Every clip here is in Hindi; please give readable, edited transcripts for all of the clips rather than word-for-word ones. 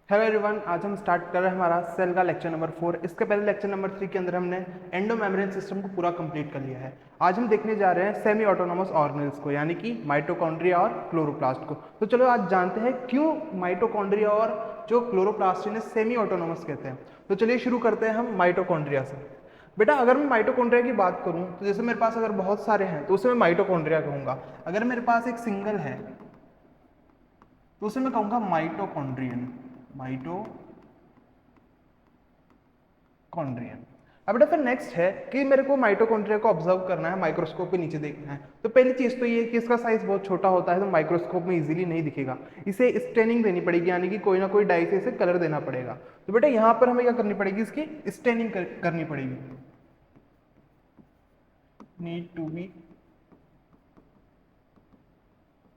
हेलो एवरीवन, आज हम स्टार्ट कर रहे हैं हमारा सेल का लेक्चर नंबर 4। इसके पहले लेक्चर नंबर 3 के अंदर हमने एंडोमेम्ब्रेन सिस्टम को पूरा कंप्लीट कर लिया है। आज हम देखने जा रहे हैं सेमी ऑटोनोमस ऑर्गेनेल्स को, यानी कि माइटोकॉन्ड्रिया और क्लोरोप्लास्ट को। तो चलो आज जानते हैं क्यों माइटोकॉन्ड्रिया और जो क्लोरोप्लास्ट इन्हें सेमी ऑटोनोमस कहते हैं। तो चलिए शुरू करते हैं हम माइटोकॉन्ड्रिया से। बेटा अगर मैं माइटोकॉन्ड्रिया की बात करूं तो जैसे मेरे पास अगर बहुत सारे हैं तो उसे मैं माइटोकॉन्ड्रिया कहूंगा। अगर मेरे पास एक सिंगल है तो उसे मैं कहूंगा माइटोकॉन्ड्रियन। माइटोकॉन्ड्रियन। अब बेटा फिर नेक्स्ट है कि मेरे को माइटोकॉन्ड्रिया को ऑब्जर्व करना है, माइक्रोस्कोप पे नीचे देखना है। तो पहली चीज तो ये कि इसका साइज बहुत छोटा होता है, तो माइक्रोस्कोप में इजीली नहीं दिखेगा। इसे स्टेनिंग देनी पड़ेगी, यानी कि कोई ना कोई डाई से इसे कलर देना पड़ेगा। तो बेटा यहाँ पर हमें क्या करनी पड़ेगी, इसकी स्टेनिंग करनी पड़ेगी। Need to be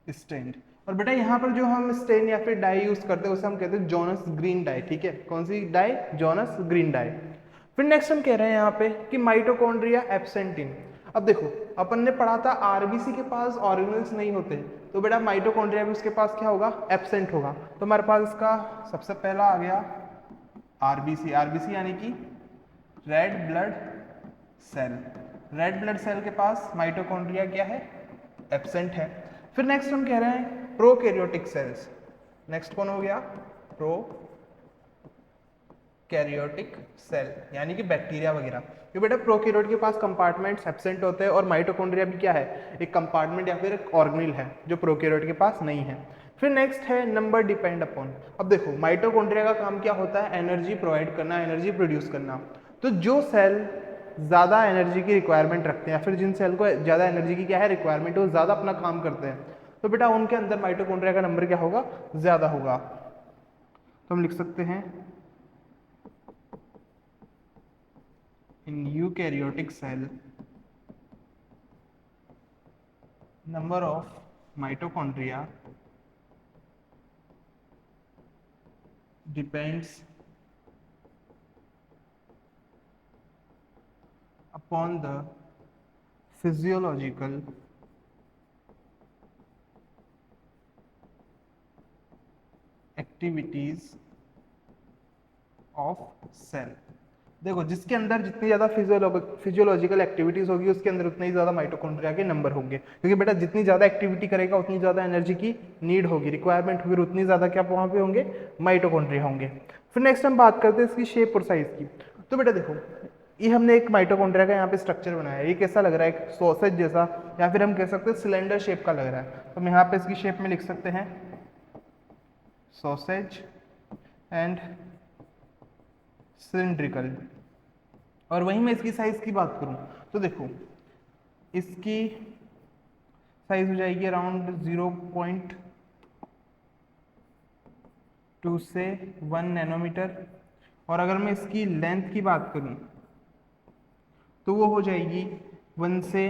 stained. और बेटा यहाँ पर जो हम स्टेन या फिर डाई यूज करते हैं उसे हम कहते हैं जॉनस ग्रीन डाई। ठीक है, कौन सी डाई? Janus green dye. फिर नेक्स्ट हम कह रहे हैं यहाँ पे कि माइटोकॉन्ड्रिया एब्सेंट इन। अब देखो अपन ने पढ़ा था आरबीसी के पास ऑर्गेनेल्स नहीं होते, तो बेटा माइटोकॉन्ड्रिया भी उसके पास क्या होगा? एब्सेंट होगा। तो हमारे पास इसका सबसे पहला आ गया आरबीसी। आरबीसी यानी कि red blood cell. Red blood cell के पास माइटोकॉन्ड्रिया क्या है? एब्सेंट है। फिर नेक्स्ट हम कह रहे हैं प्रोकैरियोटिक सेल्स। नेक्स्ट कौन हो गया? प्रोकैरियोटिक सेल, यानी कि बैक्टीरिया वगैरह। तो बेटा प्रोकैरियोट के पास कंपार्टमेंट्स एब्सेंट होते हैं और माइटोकॉन्ड्रिया भी क्या है? एक कंपार्टमेंट या फिर एक ऑर्गेनेल है जो प्रोकैरियोट के पास नहीं है। फिर नेक्स्ट है नंबर डिपेंड अपॉन। अब देखो माइटोकॉन्ड्रिया का काम क्या होता है? एनर्जी प्रोवाइड करना, एनर्जी प्रोड्यूस करना। तो जो सेल ज़्यादा एनर्जी की रिक्वायरमेंट रखते हैं या फिर जिन सेल को ज़्यादा एनर्जी की क्या है रिक्वायरमेंट है, वो ज़्यादा अपना काम करते हैं, तो बेटा उनके अंदर माइटोकॉन्ड्रिया का नंबर क्या होगा? ज़्यादा होगा। तो हम लिख सकते हैं in eukaryotic cell number of mitochondria depends upon the physiological activities of cell। देखो जिसके अंदर जितनी ज़्यादा फिजियोलॉजिकल एक्टिविटीज होगी उसके अंदर उतने ही ज़्यादा माइटोकॉन्ड्रिया के नंबर होंगे, क्योंकि बेटा जितनी ज़्यादा एक्टिविटी करेगा उतनी ज़्यादा एनर्जी की नीड होगी, रिक्वायरमेंट होगी, उतनी ज़्यादा क्या वहाँ पे होंगे? माइटोकॉन्ड्रिया होंगे। फिर नेक्स्ट हम बात करते हैं इसकी शेप और साइज की। तो बेटा देखो ये हमने एक माइटोकॉन्ड्रिया का यहाँ पे स्ट्रक्चर बनाया है। ये कैसा लग रहा है? एक सॉसेज जैसा, या फिर हम कह सकते हैं सिलेंडर शेप का लग रहा है। तो हम यहाँ पे इसकी शेप में लिख सकते हैं सॉसेज एंड सिलिंड्रिकल। और वहीं मैं इसकी साइज की बात करूं तो देखो इसकी साइज हो जाएगी अराउंड 0.2 से 1 नैनोमीटर। और अगर मैं इसकी लेंथ की बात करूं तो वो हो जाएगी 1 से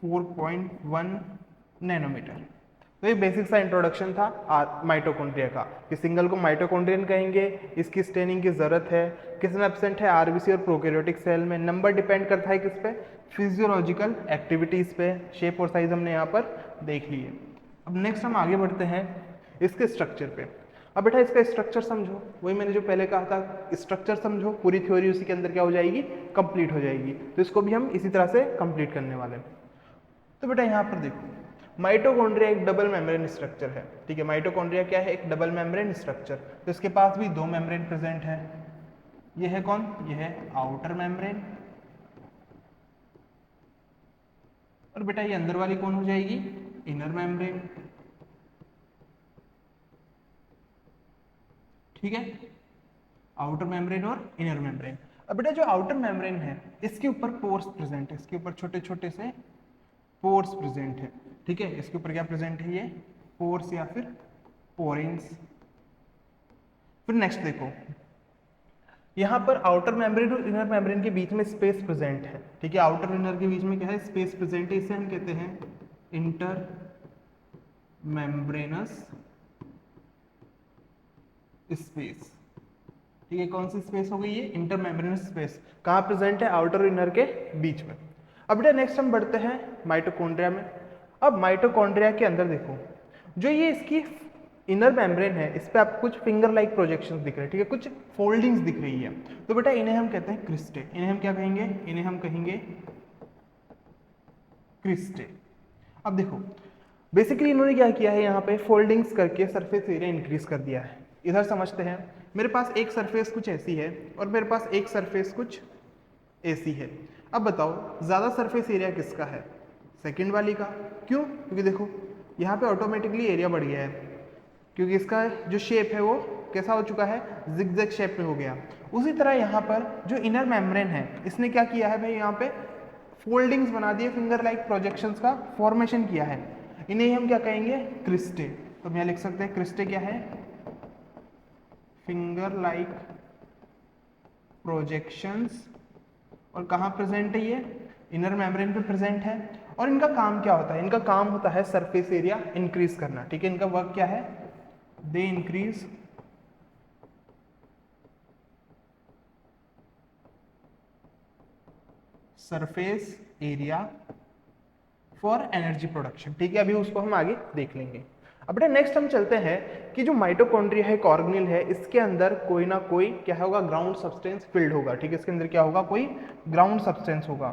4.1 नैनोमीटर। तो ये बेसिक सा इंट्रोडक्शन था माइटोकॉन्ड्रिया का कि सिंगल को माइटोकॉन्ड्रियन कहेंगे, इसकी स्टेनिंग की जरूरत है, किस में एब्सेंट है? आरबीसी और प्रोकैरियोटिक सेल में। नंबर डिपेंड करता है किस पे? फिजियोलॉजिकल एक्टिविटीज पे। शेप और साइज हमने यहाँ पर देख लिए। अब नेक्स्ट हम आगे बढ़ते हैं इसके स्ट्रक्चर पे। अब बेटा इसका स्ट्रक्चर समझो, वही मैंने जो पहले कहा था, स्ट्रक्चर समझो, पूरी थ्योरी उसी के अंदर क्या हो जाएगी? कंप्लीट हो जाएगी। तो इसको भी हम इसी तरह से कंप्लीट करने वाले हैं। तो बेटा यहाँ पर देखो माइटोकॉन्ड्रिया एक डबल मेम्ब्रेन स्ट्रक्चर है। ठीक है, माइटोकॉन्ड्रिया क्या है? एक डबल मेम्ब्रेन स्ट्रक्चर। तो इसके पास भी दो मेम्ब्रेन प्रेजेंट है। ये है कौन? ये है आउटर मेम्ब्रेन। और बेटा ये अंदर वाली कौन हो जाएगी? Inner membrane. ठीक है, आउटर मेम्ब्रेन और इनर मेम्ब्रेन। अब बेटा जो आउटर मेम्ब्रेन है इसके ऊपर पोर्स प्रेजेंट है, इसके ऊपर छोटे छोटे से पोर्स प्रेजेंट है। ठीक है, इसके ऊपर क्या प्रेजेंट है? ये पोर्स या फिर पोरेंस। फिर नेक्स्ट देखो यहाँ पर आउटर मेम्ब्रेन और इनर मेम्ब्रेन के बीच में स्पेस प्रेजेंट है। ठीक है, आउटर और इनर के बीच में क्या है? स्पेस प्रेजेंट है। इसे हम कहते हैं इंटर मेम्ब्रेनस स्पेस। ठीक है, कौन सी स्पेस हो गई? ये इंटर मेम्ब्रेनस स्पेस। कहाँ प्रेजेंट है? आउटर और इनर के बीच में। अब बेटा नेक्स्ट हम बढ़ते हैं माइटोकॉन्ड्रिया में। अब माइटोकॉन्ड्रिया के अंदर देखो जो ये इसकी इनर मेम्ब्रेन है, इस पे आपको कुछ फिंगर लाइक प्रोजेक्शंस दिख रहे हैं, ठीक है, कुछ फोल्डिंग्स दिख रही है, तो बेटा इन्हें हम कहते हैं क्रिस्टे। इन्हें हम क्या कहेंगे? इन्हें हम कहेंगे क्रिस्टे। अब देखो बेसिकली इन्होंने क्या किया है, यहाँ पे फोल्डिंग्स करके सरफेस एरिया इंक्रीज कर दिया है। इधर समझते हैं, मेरे पास एक सरफेस कुछ ऐसी है और मेरे पास एक सरफेस कुछ ऐसी है। अब बताओ ज़्यादा सरफेस एरिया किसका है? सेकंड वाली का। क्यों? क्योंकि देखो यहाँ पे ऑटोमेटिकली एरिया बढ़ गया है, क्योंकि इसका जो शेप है वो कैसा हो चुका है? जिगजैग शेप में हो गया। उसी तरह यहाँ पर जो इनर मेम्ब्रेन है इसने क्या किया है भाई, यहाँ पे फोल्डिंग्स बना दिए, फिंगर लाइक प्रोजेक्शंस का फॉर्मेशन किया है। इन्हें हम क्या कहेंगे? क्रिस्टे। तो हम यहाँ लिख सकते हैं क्रिस्टे क्या है? Finger like projections. और कहाँ प्रेजेंट है ये? इनर मेम्ब्रेन पे प्रेजेंट है। और इनका काम क्या होता है? इनका काम होता है सरफेस एरिया इंक्रीज करना, ठीक है। इनका वर्क क्या है? They increase surface area for energy production, ठीक है। अभी उसको हम आगे देख लेंगे। अब बेटा नेक्स्ट हम चलते हैं कि जो माइटोकॉन्ड्रिया है, एक ऑर्गेनेल है, इसके अंदर कोई ना कोई क्या होगा? ग्राउंड सब्सटेंस फिल्ड होगा, ठीक है। इसके अंदर क्या होगा? कोई ग्राउंड सब्सटेंस होगा।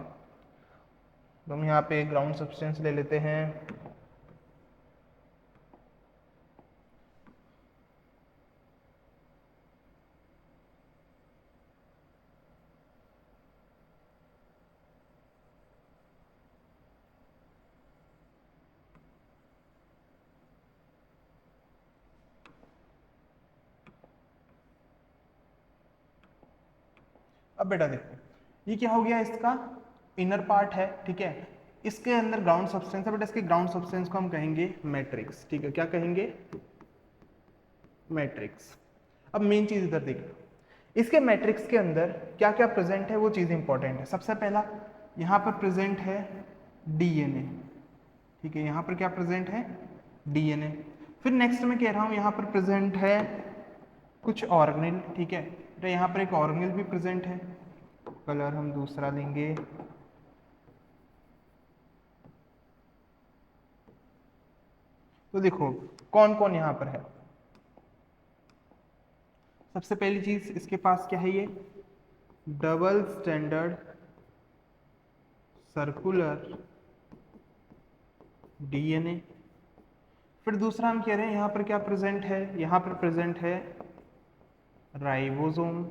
तो हम यहाँ पे ग्राउंड सब्सटेंस ले लेते हैं। अब बेटा देखो ये क्या हो गया? इसका इनर पार्ट है, ठीक है। इसके अंदर ग्राउंड सब्सटेंस है, बेटा इसके ग्राउंड सब्सटेंस को हम कहेंगे मैट्रिक्स, ठीक है। क्या कहेंगे? मैट्रिक्स। अब मेन चीज इधर देखिए, इसके मैट्रिक्स के अंदर क्या क्या प्रेजेंट है वो चीज इंपॉर्टेंट है। सबसे पहला यहाँ पर प्रेजेंट है डीएनए, ठीक है। यहाँ पर क्या प्रेजेंट है? डीएनए। फिर नेक्स्ट में कह रहा हूँ यहाँ पर प्रेजेंट है कुछ ऑर्गेनेल, ठीक है। तो यहाँ पर एक ऑर्गेनेल भी प्रेजेंट है, कलर हम दूसरा लेंगे। तो देखो कौन कौन यहाँ पर है। सबसे पहली चीज इसके पास क्या है? ये डबल स्टैंडर्ड सर्कुलर डीएनए। फिर दूसरा हम कह रहे हैं यहाँ पर क्या प्रेजेंट है? यहाँ पर प्रेजेंट है राइबोसोम,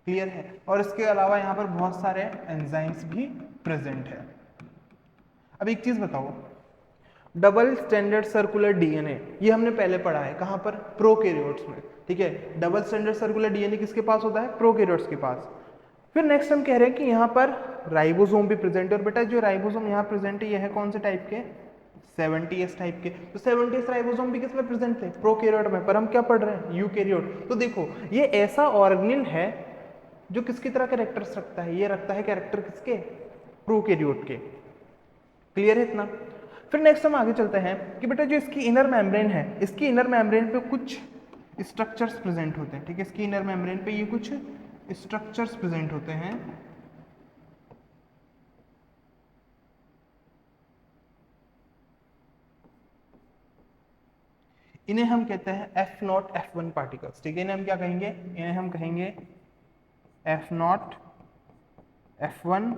क्लियर है। और इसके अलावा यहाँ पर बहुत सारे एंजाइम्स भी प्रेजेंट है। अब एक चीज बताओ, डबल स्टैंडर्ड सर्कुलर डीएनए ये हमने पहले पढ़ा है, कहाँ पर? प्रोकैरियोट्स में, ठीक है। डबल स्टैंडर्ड सर्कुलर डीएनए किसके पास होता है? प्रोकैरियोट्स के पास। फिर नेक्स्ट हम कह रहे हैं कि यहाँ पर राइबोसोम भी प्रेजेंट है। और बेटा जो राइबोसोम यहाँ प्रेजेंट है ये है कौन से टाइप के? 70s टाइप के। तो 70s राइबोसोम भी किसमें प्रेजेंट थे? प्रोकैरियोट में। पर हम क्या पढ़ रहे हैं? यूकैरियोट। तो देखो ये ऐसा ऑर्गेनेल है जो किसकी तरह कैरेक्टर्स रखता है? ये रखता है कैरेक्टर किसके? प्रोकैरियोट के। क्लियर है इतना? फिर नेक्स्ट हम आगे चलते हैं कि बेटा जो इसकी इनर मेम्ब्रेन है, इसकी इनर मेम्ब्रेन पे कुछ स्ट्रक्चर्स प्रेजेंट होते हैं, ठीक है। इसकी इनर मेम्ब्रेन पे ये कुछ स्ट्रक्चर्स प्रेजेंट होते हैं। इन्हें हम कहते हैं F0 F1 पार्टिकल्स, ठीक है। इन्हें हम क्या कहेंगे? इन्हें हम कहेंगे F0 F1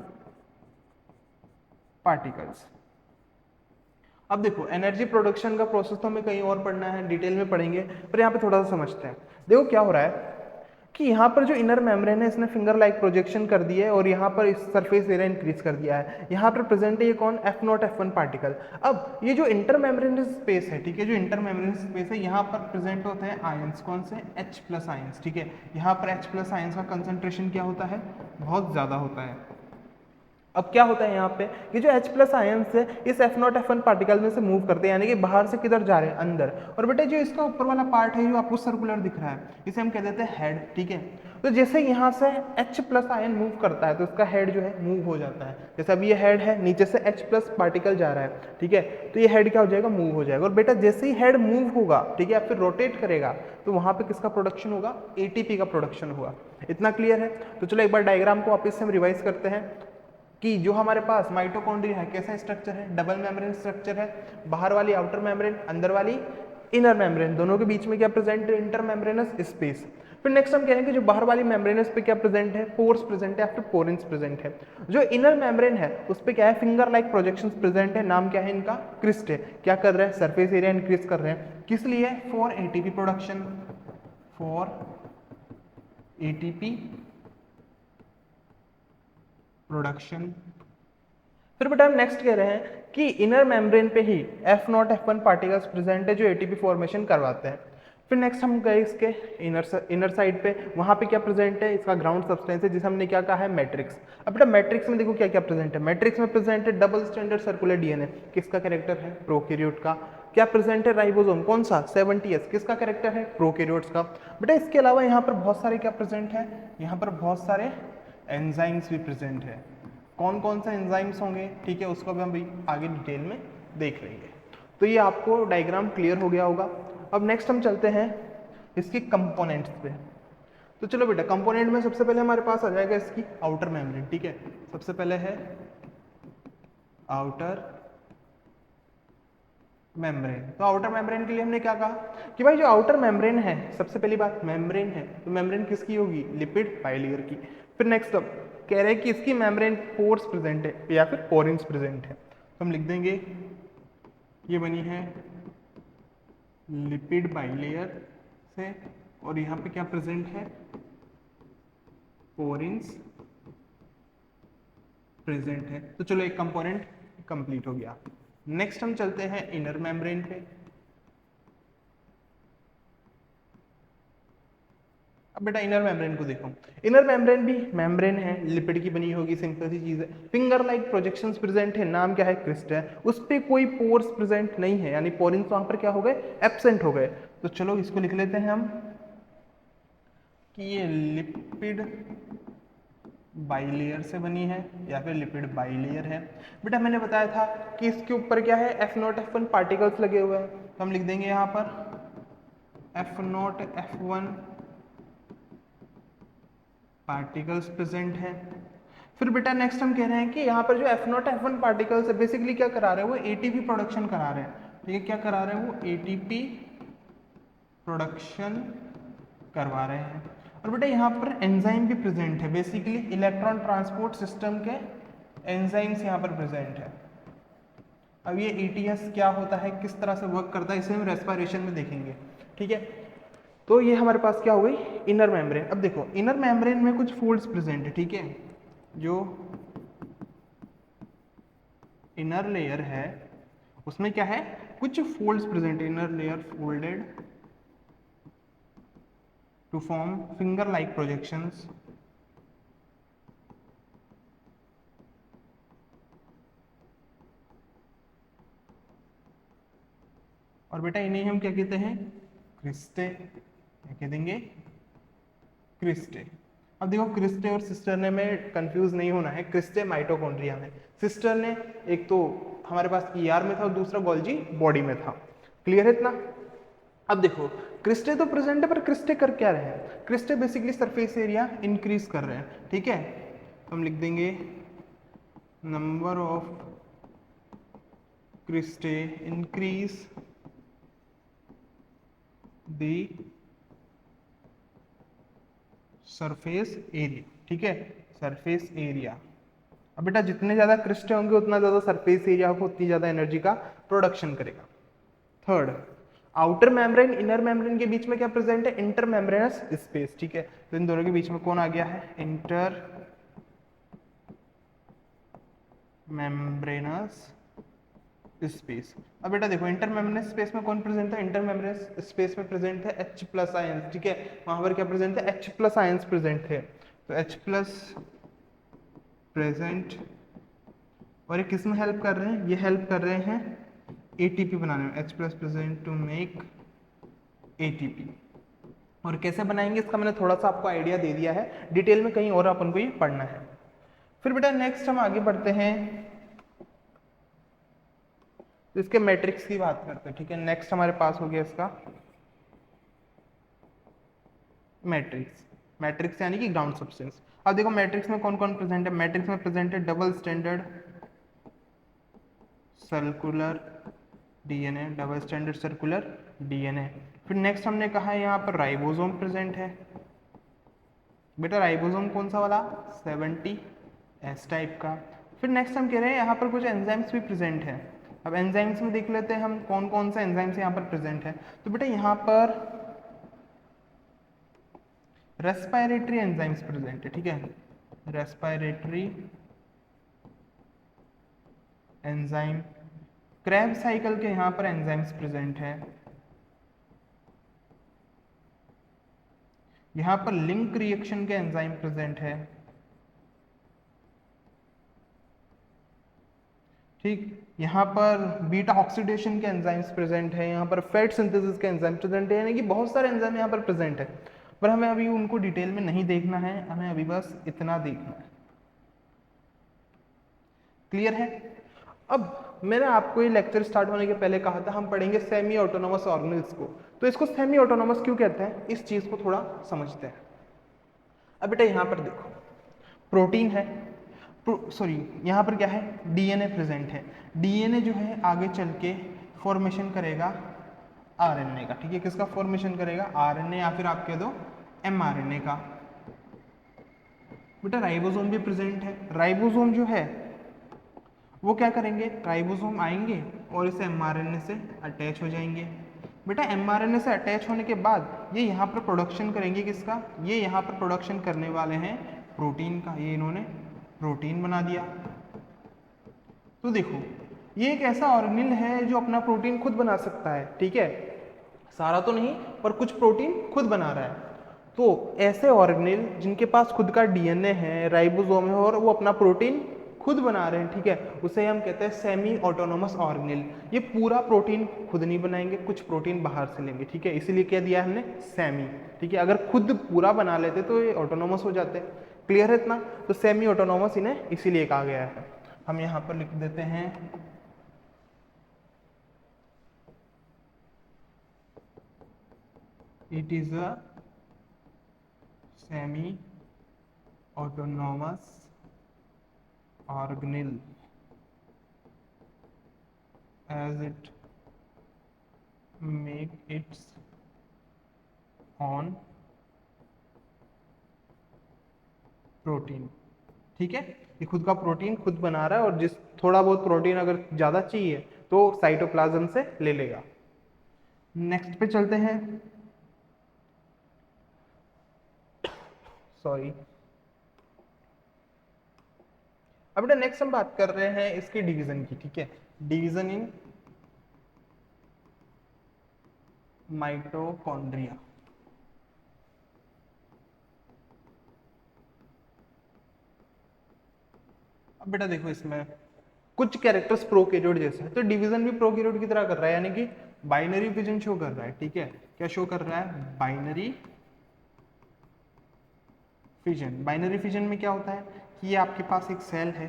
पार्टिकल्स। अब देखो एनर्जी प्रोडक्शन का प्रोसेस तो हमें कहीं और पढ़ना है, डिटेल में पढ़ेंगे, पर यहाँ पे थोड़ा सा समझते हैं। देखो क्या हो रहा है कि यहाँ पर जो इनर मेम्ब्रेन है इसने फिंगर लाइक प्रोजेक्शन कर दिया है और यहाँ पर इस सरफेस एरिया इंक्रीज कर दिया है। यहाँ पर प्रेजेंट है ये कौन? F0 F1 particle. अब ये जो इंटर मेम्ब्रेनस स्पेस है, ठीक है, जो इंटर मेम्ब्रेनस स्पेस है यहाँ पर प्रेजेंट होते हैं आयंस, कौन से? H+ आयंस, ठीक है। यहाँ पर H+ आयंस का कंसंट्रेशन क्या होता है? बहुत ज्यादा होता है। अब क्या होता है यहाँ पे कि जो H+ आयंस है इस F0 F1 पार्टिकल में से मूव करते हैं, यानी कि बाहर से किधर जा रहे हैं? अंदर। और बेटे जो इसका ऊपर वाला पार्ट है जो आपको सर्कुलर दिख रहा है इसे हम कह देते हैं हेड, ठीक है। तो जैसे यहाँ से H+ आयन मूव करता है तो इसका हेड जो है मूव हो जाता है। जैसे अभी ये हेड है, नीचे से H+ पार्टिकल जा रहा है, ठीक है, तो ये हेड क्या हो जाएगा? मूव हो जाएगा। और बेटा जैसे ही हेड मूव होगा, ठीक है, फिर रोटेट करेगा तो वहाँ पे किसका प्रोडक्शन होगा? ATP का प्रोडक्शन होगा। इतना क्लियर है? तो चलो एक बार डायग्राम को वापस से हम रिवाइज करते हैं कि जो हमारे पास माइटोकॉन्ड्रिया है कैसा स्ट्रक्चर है? डबल मेम्ब्रेन स्ट्रक्चर है। बाहर वाली आउटर मेम्ब्रेन, अंदर वाली इनर मेम्ब्रेन, दोनों के बीच में क्या प्रेजेंट है, इंटर मेम्ब्रेनस स्पेस। फिर नेक्स्ट हम कह रहे हैं कि जो बाहर वाली मेम्ब्रेनस पे क्या प्रेजेंट है, पोर्स प्रेजेंट है या फिर पोरेंस प्रेजेंट है। जो इनर मेम्ब्रेन है उस पे क्या है, फिंगर लाइक प्रोजेक्शंस प्रेजेंट है, नाम क्या है इनका, क्रिस्ट है। क्या कर रहे हैं, सरफेस एरिया इंक्रीज कर रहे हैं, किस लिए, for ATP production, for ATP production. फिर बेटा हम नेक्स्ट कह रहे हैं कि इनर मेम्ब्रेन पे ही F0 F1 पार्टिकल्स प्रेजेंट है जो एटीपी फॉर्मेशन करवाते हैं। फिर नेक्स्ट हम गए इसके इनर साइड पे, वहां पे क्या प्रेजेंट है, इसका ग्राउंड सब्सटेंस है जिसे हमने क्या कहा है, मैट्रिक्स। अब बेटा मैट्रिक्स में देखो क्या क्या प्रेजेंट है, मैट्रिक्स में प्रेजेंट है डबल स्टैंडर्ड सर्कुलर डीएनए, किसका कैरेक्टर है, प्रोकैरियोट का। क्या प्रेजेंट है, राइबोसोम, कौन सा, 70S, किसका कैरेक्टर है, प्रोकैरियोट्स का। बेटा इसके अलावा यहाँ पर बहुत सारे क्या प्रेजेंट है, यहाँ पर बहुत सारे एंजाइम्स भी प्रेजेंट है। कौन कौन से एंजाइम्स होंगे, ठीक है, उसको भी हम भी आगे डिटेल में देख लेंगे। तो ये आपको डायग्राम क्लियर हो गया होगा। अब नेक्स्ट हम चलते हैं इसके कंपोनेंट्स पे। तो चलो बेटा कंपोनेंट में सबसे पहले हमारे पास आ जाएगा इसकी आउटर मेम्ब्रेन, ठीक है। सबसे पहले है आउटर मेम्ब्रेन। तो आउटर मेम्ब्रेन के लिए हमने क्या कहा कि भाई जो आउटर मेम्ब्रेन है, सबसे पहली बात मेम्ब्रेन है, तो मेम्ब्रेन किसकी होगी, लिपिड बाइलेयर की। फिर नेक्स्ट अब कह रहे हैं कि इसकी मेम्ब्रेन पोर्स प्रेजेंट है या फिर पोरेंस प्रेजेंट है, तो हम लिख देंगे ये बनी है लिपिड बाइलेयर से, और यहाँ पे क्या प्रेजेंट है, पोरेंस प्रेजेंट है। तो चलो एक कंपोनेंट कंप्लीट हो गया। नेक्स्ट हम चलते हैं इनर मेम्ब्रेन पे। अब बेटा इनर मेम्ब्रेन को देखो, इनर मेम्ब्रेन भी मेम्ब्रेन है, लिपिड की बनी होगी, सिंपल सी चीज है। फिंगर लाइक प्रोजेक्शंस प्रेजेंट है, नाम क्या है, क्रिस्ट है। उस पे कोई पोर्स प्रेजेंट नहीं है, यानी पोरिंस वहां पर क्या हो गए, एब्सेंट हो गए। तो चलो इसको लिख लेते हैं हम कि ये लिपिड बाइलेयर से बनी है या फिर लिपिड बाइलेयर है। बेटा मैंने बताया था कि इसके ऊपर क्या है, F0 F1 पार्टिकल्स लगे हुए हैं, तो हम लिख देंगे यहाँ पर F0 F1 पार्टिकल्स प्रेजेंट हैं। फिर बेटा नेक्स्ट हम कह रहे हैं कि यहाँ पर जो F0 F1 पार्टिकल्स है बेसिकली क्या करा रहे हैं, वो एटीपी प्रोडक्शन करा रहे हैं, ठीक है। क्या करा रहे हैं, वो एटीपी प्रोडक्शन करवा रहे हैं। और बेटा यहाँ पर एंजाइम भी प्रेजेंट है, बेसिकली इलेक्ट्रॉन ट्रांसपोर्ट सिस्टम के एंजाइम्स यहाँ पर प्रेजेंट है। अब ये ETS क्या होता है, किस तरह से वर्क करता है, इसे हम रेस्पिरेशन में देखेंगे, ठीक है। तो ये हमारे पास क्या हो गई, इनर मेम्ब्रेन। अब देखो इनर मेम्ब्रेन में कुछ फोल्ड्स प्रेजेंट है, ठीक है। जो इनर लेयर है उसमें क्या है, कुछ फोल्ड्स प्रेजेंट है, inner layer folded to form finger like projections और बेटा इन्हें हम क्या कहते हैं, क्रिस्टे, क्या कह देंगे, क्रिस्टे। अब देखो क्रिस्टे और सिस्टरने में कंफ्यूज नहीं होना है, क्रिस्टे माइटोकॉन्ड्रिया में, सिस्टरने एक तो हमारे पास ER में था और दूसरा गोल्जी बॉडी में था, क्लियर है इतना। अब देखो क्रिस्टे तो प्रेजेंट है, पर क्रिस्टे कर क्या रहे हैं, cristae basically surface area increase कर रहे हैं, ठीक है। तो हम लिख देंगे number of cristae increase the surface area, ठीक है, सरफेस एरिया। अब बेटा जितने ज्यादा क्रिस्टे होंगे उतना ज्यादा सरफेस एरिया को उतनी ज्यादा एनर्जी का प्रोडक्शन करेगा। Third, outer membrane inner membrane के बीच में क्या प्रेजेंट है, इंटर मेम्ब्रेनस स्पेस, ठीक है। तो इन दोनों के बीच में कौन आ गया है, इंटर मेम्ब्रेनस स्पेस। अब बेटा देखो इंटर मेम्ब्रेनस स्पेस में कौन प्रेजेंट है, इंटर मेम्ब्रेनस स्पेस में प्रेजेंट है H+ आयंस, ठीक है। वहां पर क्या प्रेजेंट है, H+ आयंस प्रेजेंट है, तो H+ प्रेजेंट। और ये किस में हेल्प कर रहे हैं, ये हेल्प कर रहे हैं ATP बनाने में, H+ present to make ATP। और कैसे बनाएंगे इसका मैंने थोड़ा सा आपको आइडिया दे दिया है, डिटेल में कहीं और अपन को ये पढ़ना है। फिर बेटा नेक्स्ट हम आगे बढ़ते हैं, तो इसके मैट्रिक्स की बात करते हैं, ठीक है। नेक्स्ट हमारे पास हो गया इसका मैट्रिक्स, मैट्रिक्स यानी कि ग्राउंड सब्सटेंस। अब देखो मैट्रिक्स में कौन कौन प्रेजेंट है, मैट्रिक्स में प्रेजेंट है double standard circular DNA, double standard circular DNA. फिर नेक्स्ट हमने कहा है यहाँ पर राइबोसोम प्रेजेंट है। बेटा राइबोसोम कौन सा वाला, 70 एस टाइप का। फिर नेक्स्ट हम कह रहे हैं यहाँ पर कुछ एंजाइम्स भी प्रेजेंट है। अब एंजाइम्स में देख लेते हैं हम कौन कौन सा एंजाइम्स यहाँ पर प्रेजेंट है। तो बेटा यहाँ पर रेस्पिरेटरी एंजाइम्स प्रेजेंट है, ठीक है, रेस्पिरेटरी एंजाइम। क्रैब साइकिल के यहाँ पर एंजाइम्स प्रेजेंट है। यहाँ पर लिंक रिएक्शन के एंजाइम प्रेजेंट है, ठीक। यहाँ पर बीटा ऑक्सीडेशन के एंजाइम्स प्रेजेंट है, यहाँ पर फैट सिंथेसिस के एंजाइम प्रेजेंट है, यानी कि बहुत सारे एंजाइम यहाँ पर प्रेजेंट है। पर हमें अभी उनको डिटेल में नहीं देखना है, हमें अभी बस इतना देखना है। क्लियर है। अब मैंने आपको ये लेक्चर स्टार्ट होने के पहले कहा था हम पढ़ेंगे सेमी ऑटोनोमस ऑर्गेनिल्स को। तो इसको सेमी ऑटोनोमस क्यों कहते हैं, इस चीज को थोड़ा समझते हैं। अब बेटा यहाँ पर देखो, प्रोटीन है, सॉरी यहाँ पर क्या है, डीएनए प्रेजेंट है। डीएनए जो है आगे चल के फॉर्मेशन करेगा आरएनए का, ठीक है। किसका फॉर्मेशन करेगा, आरएनए, या फिर आप कह दो एमआरएनए का। बेटा राइबोसोम भी प्रेजेंट है। राइबोसोम जो है वो क्या करेंगे, राइबोसोम आएंगे और इस एमआरएनए से अटैच हो जाएंगे। बेटा एमआरएनए से अटैच होने के बाद ये यहाँ पर प्रोडक्शन करेंगे किसका, ये यहाँ पर प्रोडक्शन करने वाले हैं प्रोटीन का। ये इन्होंने प्रोटीन बना दिया। तो देखो ये एक ऐसा ऑर्गेनिल है जो अपना प्रोटीन खुद बना सकता है, ठीक है, सारा तो नहीं पर कुछ प्रोटीन खुद बना रहा है। तो ऐसे ऑर्गेनिल जिनके पास खुद का डीएनए है, राइबोसोम है और वो अपना प्रोटीन खुद बना रहे हैं, ठीक है, उसे हम कहते हैं सेमी ऑटोनोमस ऑर्गेनिल। ये पूरा प्रोटीन खुद नहीं बनाएंगे, कुछ प्रोटीन बाहर से लेंगे, ठीक है, इसीलिए क्या दिया हमने सेमी, ठीक है। अगर खुद पूरा बना लेते तो ये ऑटोनोमस हो जाते। क्लियर है इतना। तो सेमी ऑटोनोमस इन्हें इसीलिए कहा गया है। हम यहाँ पर लिख देते हैं it is a semi autonomous organelle as it make its own protein, ठीक है। ये खुद का प्रोटीन खुद बना रहा है और जिस थोड़ा बहुत प्रोटीन अगर ज़्यादा चाहिए तो साइटोप्लाज्म से ले लेगा। नेक्स्ट पे चलते हैं, सॉरी। अब बेटा नेक्स्ट हम बात कर रहे हैं इसके डिवीजन की, ठीक है, डिवीजन इन माइटोकॉन्ड्रिया। अब बेटा देखो इसमें कुछ कैरेक्टर्स प्रोकैरियोट जैसा है, तो डिवीजन भी प्रोकैरियोट की तरह कर रहा है, यानी कि बाइनरी फिजन शो कर रहा है, ठीक है। क्या शो कर रहा है, बाइनरी फिजन। बाइनरी फिजन में क्या होता है कि ये आपके पास एक सेल है,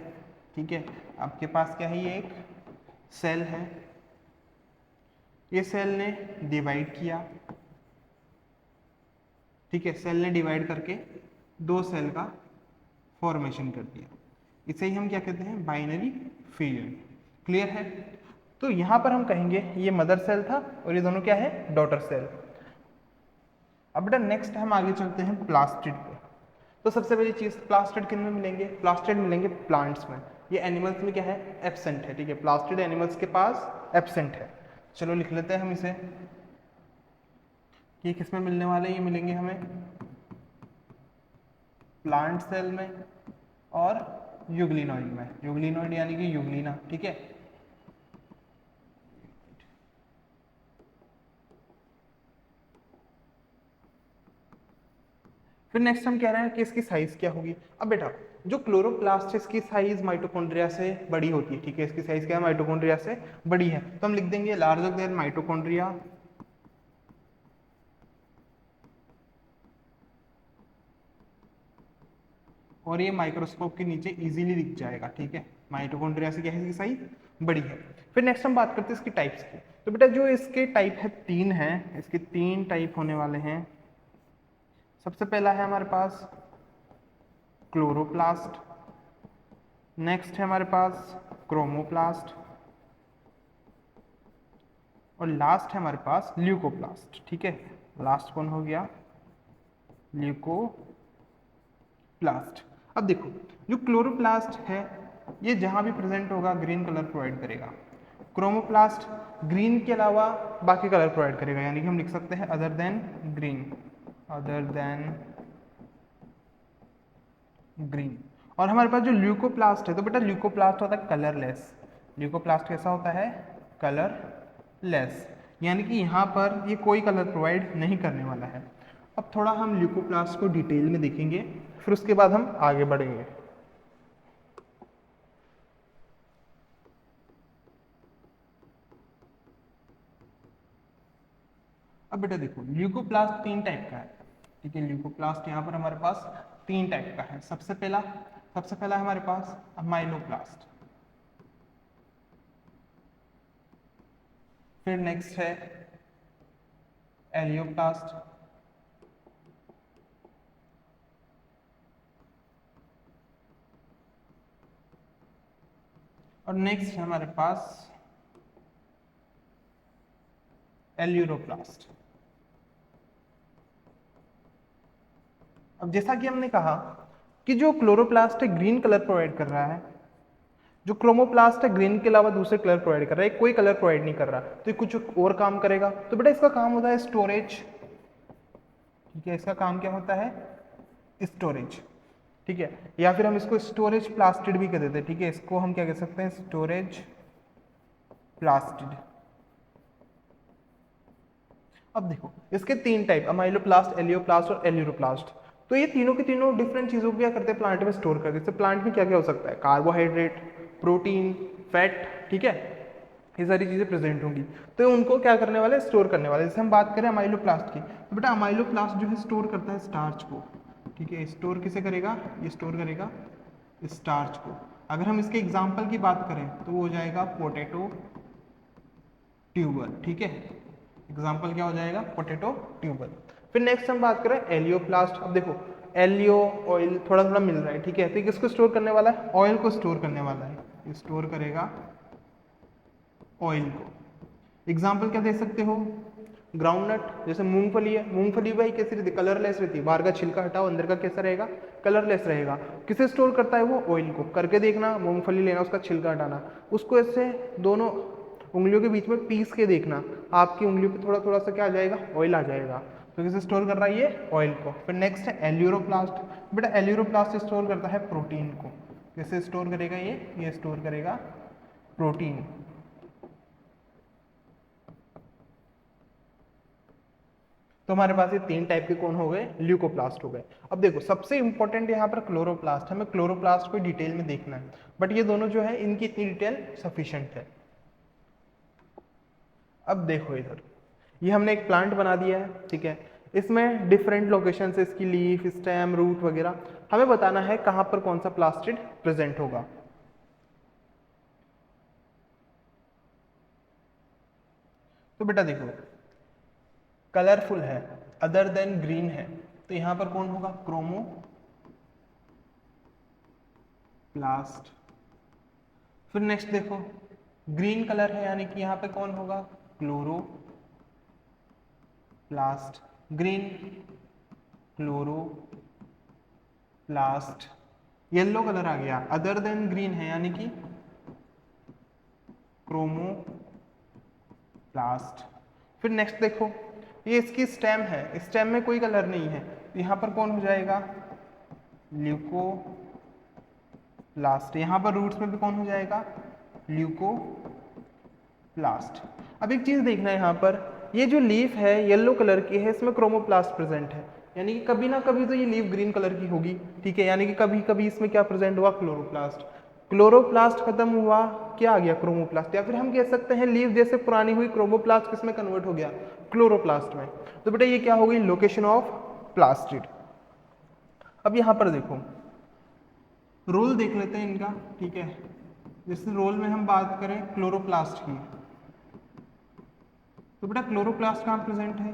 ठीक है, आपके पास क्या है, ये एक सेल है, ये सेल ने डिवाइड किया, ठीक है, सेल ने डिवाइड करके दो सेल का फॉर्मेशन कर दिया। इसे ही हम क्या कहते हैं, बाइनरी फिजन। क्लियर है। तो यहां पर हम कहेंगे ये मदर सेल था और ये दोनों क्या है, डॉटर सेल। अब बेटा नेक्स्ट हम आगे चलते हैं प्लास्टिड पे। तो सबसे पहली चीज, प्लास्टिड किन में मिलेंगे, प्लास्टिड मिलेंगे प्लांट्स में। ये एनिमल्स में क्या है, एब्सेंट है, ठीक है, प्लास्टिड एनिमल्स के पास एब्सेंट है। चलो लिख लेते हैं हम इसे कि किस में मिलने वाले, ये मिलेंगे हमें प्लांट सेल में और यूग्लिनॉइड में। यूग्लिनॉइड यानी कि यूग्लिना, ठीक है। फिर नेक्स्ट हम कह रहे हैं कि इसकी साइज क्या होगी। अब बेटा जो क्लोरोप्लास्ट है इसकी साइज माइटोकॉन्ड्रिया से बड़ी होती है, ठीक है, इसकी साइज क्या है, माइटोकॉन्ड्रिया से बड़ी है। तो हम लिख देंगे लार्जर देन माइटोकॉन्ड्रिया, और ये माइक्रोस्कोप के नीचे इजीली दिख जाएगा, ठीक है। माइटोकॉन्ड्रिया से क्या है, इसकी साइज बड़ी है। फिर नेक्स्ट हम बात करते हैं इसकी टाइप्स की। तो बेटा जो इसके टाइप है तीन है, इसके तीन टाइप होने वाले हैं। सबसे पहला है हमारे पास क्लोरोप्लास्ट, नेक्स्ट है हमारे पास क्रोमोप्लास्ट, और लास्ट है हमारे पास ल्यूकोप्लास्ट। ठीक है, लास्ट कौन हो गया? ल्यूकोप्लास्ट। अब देखो, जो क्लोरोप्लास्ट है ये जहां भी प्रेजेंट होगा ग्रीन कलर प्रोवाइड करेगा। क्रोमोप्लास्ट ग्रीन के अलावा बाकी कलर प्रोवाइड करेगा, यानी कि हम लिख सकते हैं other than green, other than green. और हमारे पास जो ल्यूकोप्लास्ट है, तो बेटा ल्यूकोप्लास्ट होता है कलरलेस। ल्यूकोप्लास्ट कैसा होता है? कलरलेस, यानी कि यहाँ पर ये कोई कलर प्रोवाइड नहीं करने वाला है। अब थोड़ा हम ल्यूकोप्लास्ट को डिटेल में देखेंगे, फिर उसके बाद हम आगे बढ़ेंगे। अब बेटा देखो, ल्यूकोप्लास्ट 3 टाइप का है। ठीक है, ल्यूकोप्लास्ट यहाँ पर हमारे पास 3 टाइप का है। सबसे पहला हमारे पास अमाइलोप्लास्ट, फिर नेक्स्ट है एलियोप्लास्ट, और नेक्स्ट है हमारे पास एल्यूरोप्लास्ट। अब जैसा कि हमने कहा कि जो क्लोरोप्लास्ट है ग्रीन कलर प्रोवाइड कर रहा है, जो क्रोमोप्लास्ट है ग्रीन के अलावा दूसरे कलर प्रोवाइड कर रहा है, कोई कलर प्रोवाइड नहीं कर रहा, तो ये कुछ और काम करेगा। तो बेटा इसका काम होता है स्टोरेज। ठीक है, इसका काम क्या होता है? स्टोरेज। ठीक है, या फिर हम इसको स्टोरेज प्लास्टिड भी कह देते हैं। ठीक है, इसको हम क्या कह सकते हैं? Storage plastid. अब देखो, इसके 3 टाइप, अमाइलोप्लास्ट, एलियोप्लास्ट और एल्यूरोप्लास्ट। तो ये तीनों के तीनों डिफरेंट चीजों को क्या करते हैं? प्लांट में स्टोर करते हैं। जैसे प्लांट में क्या क्या हो सकता है? Carbohydrate, protein, fat. ठीक है, ये सारी चीजें प्रेजेंट होंगी, तो उनको क्या करने वाले? स्टोर करने वाले। जैसे हम बात करें अमाइलोप्लास्ट की, तो बेटा अमाइलोप्लास्ट जो है स्टोर करता है स्टार्च को। ठीक है, स्टोर किसे करेगा? ये स्टोर करेगा स्टार्च को। अगर हम इसके एग्जाम्पल की बात करें तो वो हो जाएगा पोटैटो ट्यूबर। ठीक है, एग्जाम्पल क्या हो जाएगा? Potato tuber. फिर नेक्स्ट हम बात करें एलियोप्लास्ट। अब देखो, एलियो ऑयल थोड़ा थोड़ा मिल रहा है। ठीक है, तो किसको स्टोर करने वाला है? ऑयल को स्टोर करने वाला है। ये स्टोर करेगा ऑयल को। एग्जाम्पल क्या दे सकते हो? ग्राउंडनट, जैसे मूंगफली है। मूंगफली भाई कैसी रहती है? कलरलेस रहती है। बाहर का छिलका हटाओ, अंदर का कैसा रहेगा? कलरलेस रहेगा। किसे स्टोर करता है वो? ऑयल को। करके देखना, मूंगफली लेना, उसका छिलका हटाना, उसको ऐसे दोनों उंगलियों के बीच में पीस के देखना, आपकी उंगलियों पे थोड़ा थोड़ा सा क्या आ जाएगा? ऑयल आ जाएगा। तो किसे स्टोर कर रहा है? ये ऑयल को। फिर नेक्स्ट है एल्यूरोप्लास्ट। बेटा एल्यूरोप्लास्ट स्टोर करता है प्रोटीन को। कैसे स्टोर करेगा? ये स्टोर करेगा प्रोटीन। तो हमारे पास ये 3 टाइप के कौन हो गए? ल्यूकोप्लास्ट हो गए। अब देखो, सबसे इंपॉर्टेंट यहाँ पर क्लोरोप्लास्ट। हमें क्लोरोप्लास्ट को डिटेल में देखना है, बट ये दोनों जो है इनकी इतनी डिटेल सफिशिएंट है। अब देखो इधर, ये हमने एक प्लांट बना दिया है। ठीक है, इसमें डिफरेंट लोकेशन से इसकी लीफ, स्टेम, रूट वगैरह हमें बताना है कहाँ पर कौन सा प्लास्टिड प्रेजेंट होगा। तो बेटा देखो, कलरफुल है, अदर देन ग्रीन है, तो यहां पर कौन होगा? क्रोमो प्लास्ट। फिर नेक्स्ट देखो, ग्रीन कलर है, यानी कि यहां पे कौन होगा? Chloro प्लास्ट। Green, chloro प्लास्ट। Yellow colour आ गया, अदर देन ग्रीन है, यानी कि क्रोमो प्लास्ट। फिर नेक्स्ट देखो, ये इसकी स्टेम है, स्टेम में कोई कलर नहीं है, तो यहां पर कौन हो जाएगा? ल्यूको प्लास्ट। यहां पर रूट्स में भी कौन हो जाएगा? ल्यूको प्लास्ट। अब एक चीज देखना है, यहाँ पर ये जो लीफ है येलो कलर की है, इसमें क्रोमोप्लास्ट प्रेजेंट है, यानी कि कभी ना कभी तो ये लीफ ग्रीन कलर की होगी। ठीक है, यानी कि कभी कभी इसमें क्या प्रेजेंट हुआ? क्लोरोप्लास्ट। क्लोरोप्लास्ट खत्म हुआ, क्या आ गया? क्रोमोप्लास्ट। या फिर हम कह सकते हैं लीफ जैसे पुरानी हुई, क्रोमोप्लास्ट किसमें कन्वर्ट हो गया? क्लोरोप्लास्ट में। तो बेटा ये क्या हो गई? Location of plastid. अब यहाँ पर देखो, रोल देख लेते हैं इनका। ठीक है, जैसे रोल में हम बात करें क्लोरोप्लास्ट की, तो बेटा क्लोरोप्लास्ट कहाँ प्रेजेंट है?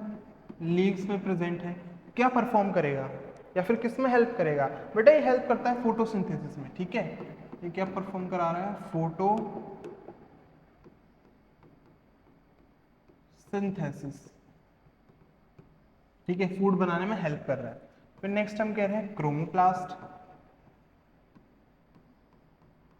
लीव्स में प्रेजेंट है। क्या परफॉर्म करेगा या फिर किस में हेल्प करेगा? बेटा ये हेल्प करता है फोटोसिंथेसिस में। ठीक है, ये क्या परफॉर्म करा रहा है? सिंथेसिस, ठीक है, फूड बनाने में हेल्प कर रहा है। फिर नेक्स्ट हम कह रहे हैं क्रोमोप्लास्ट।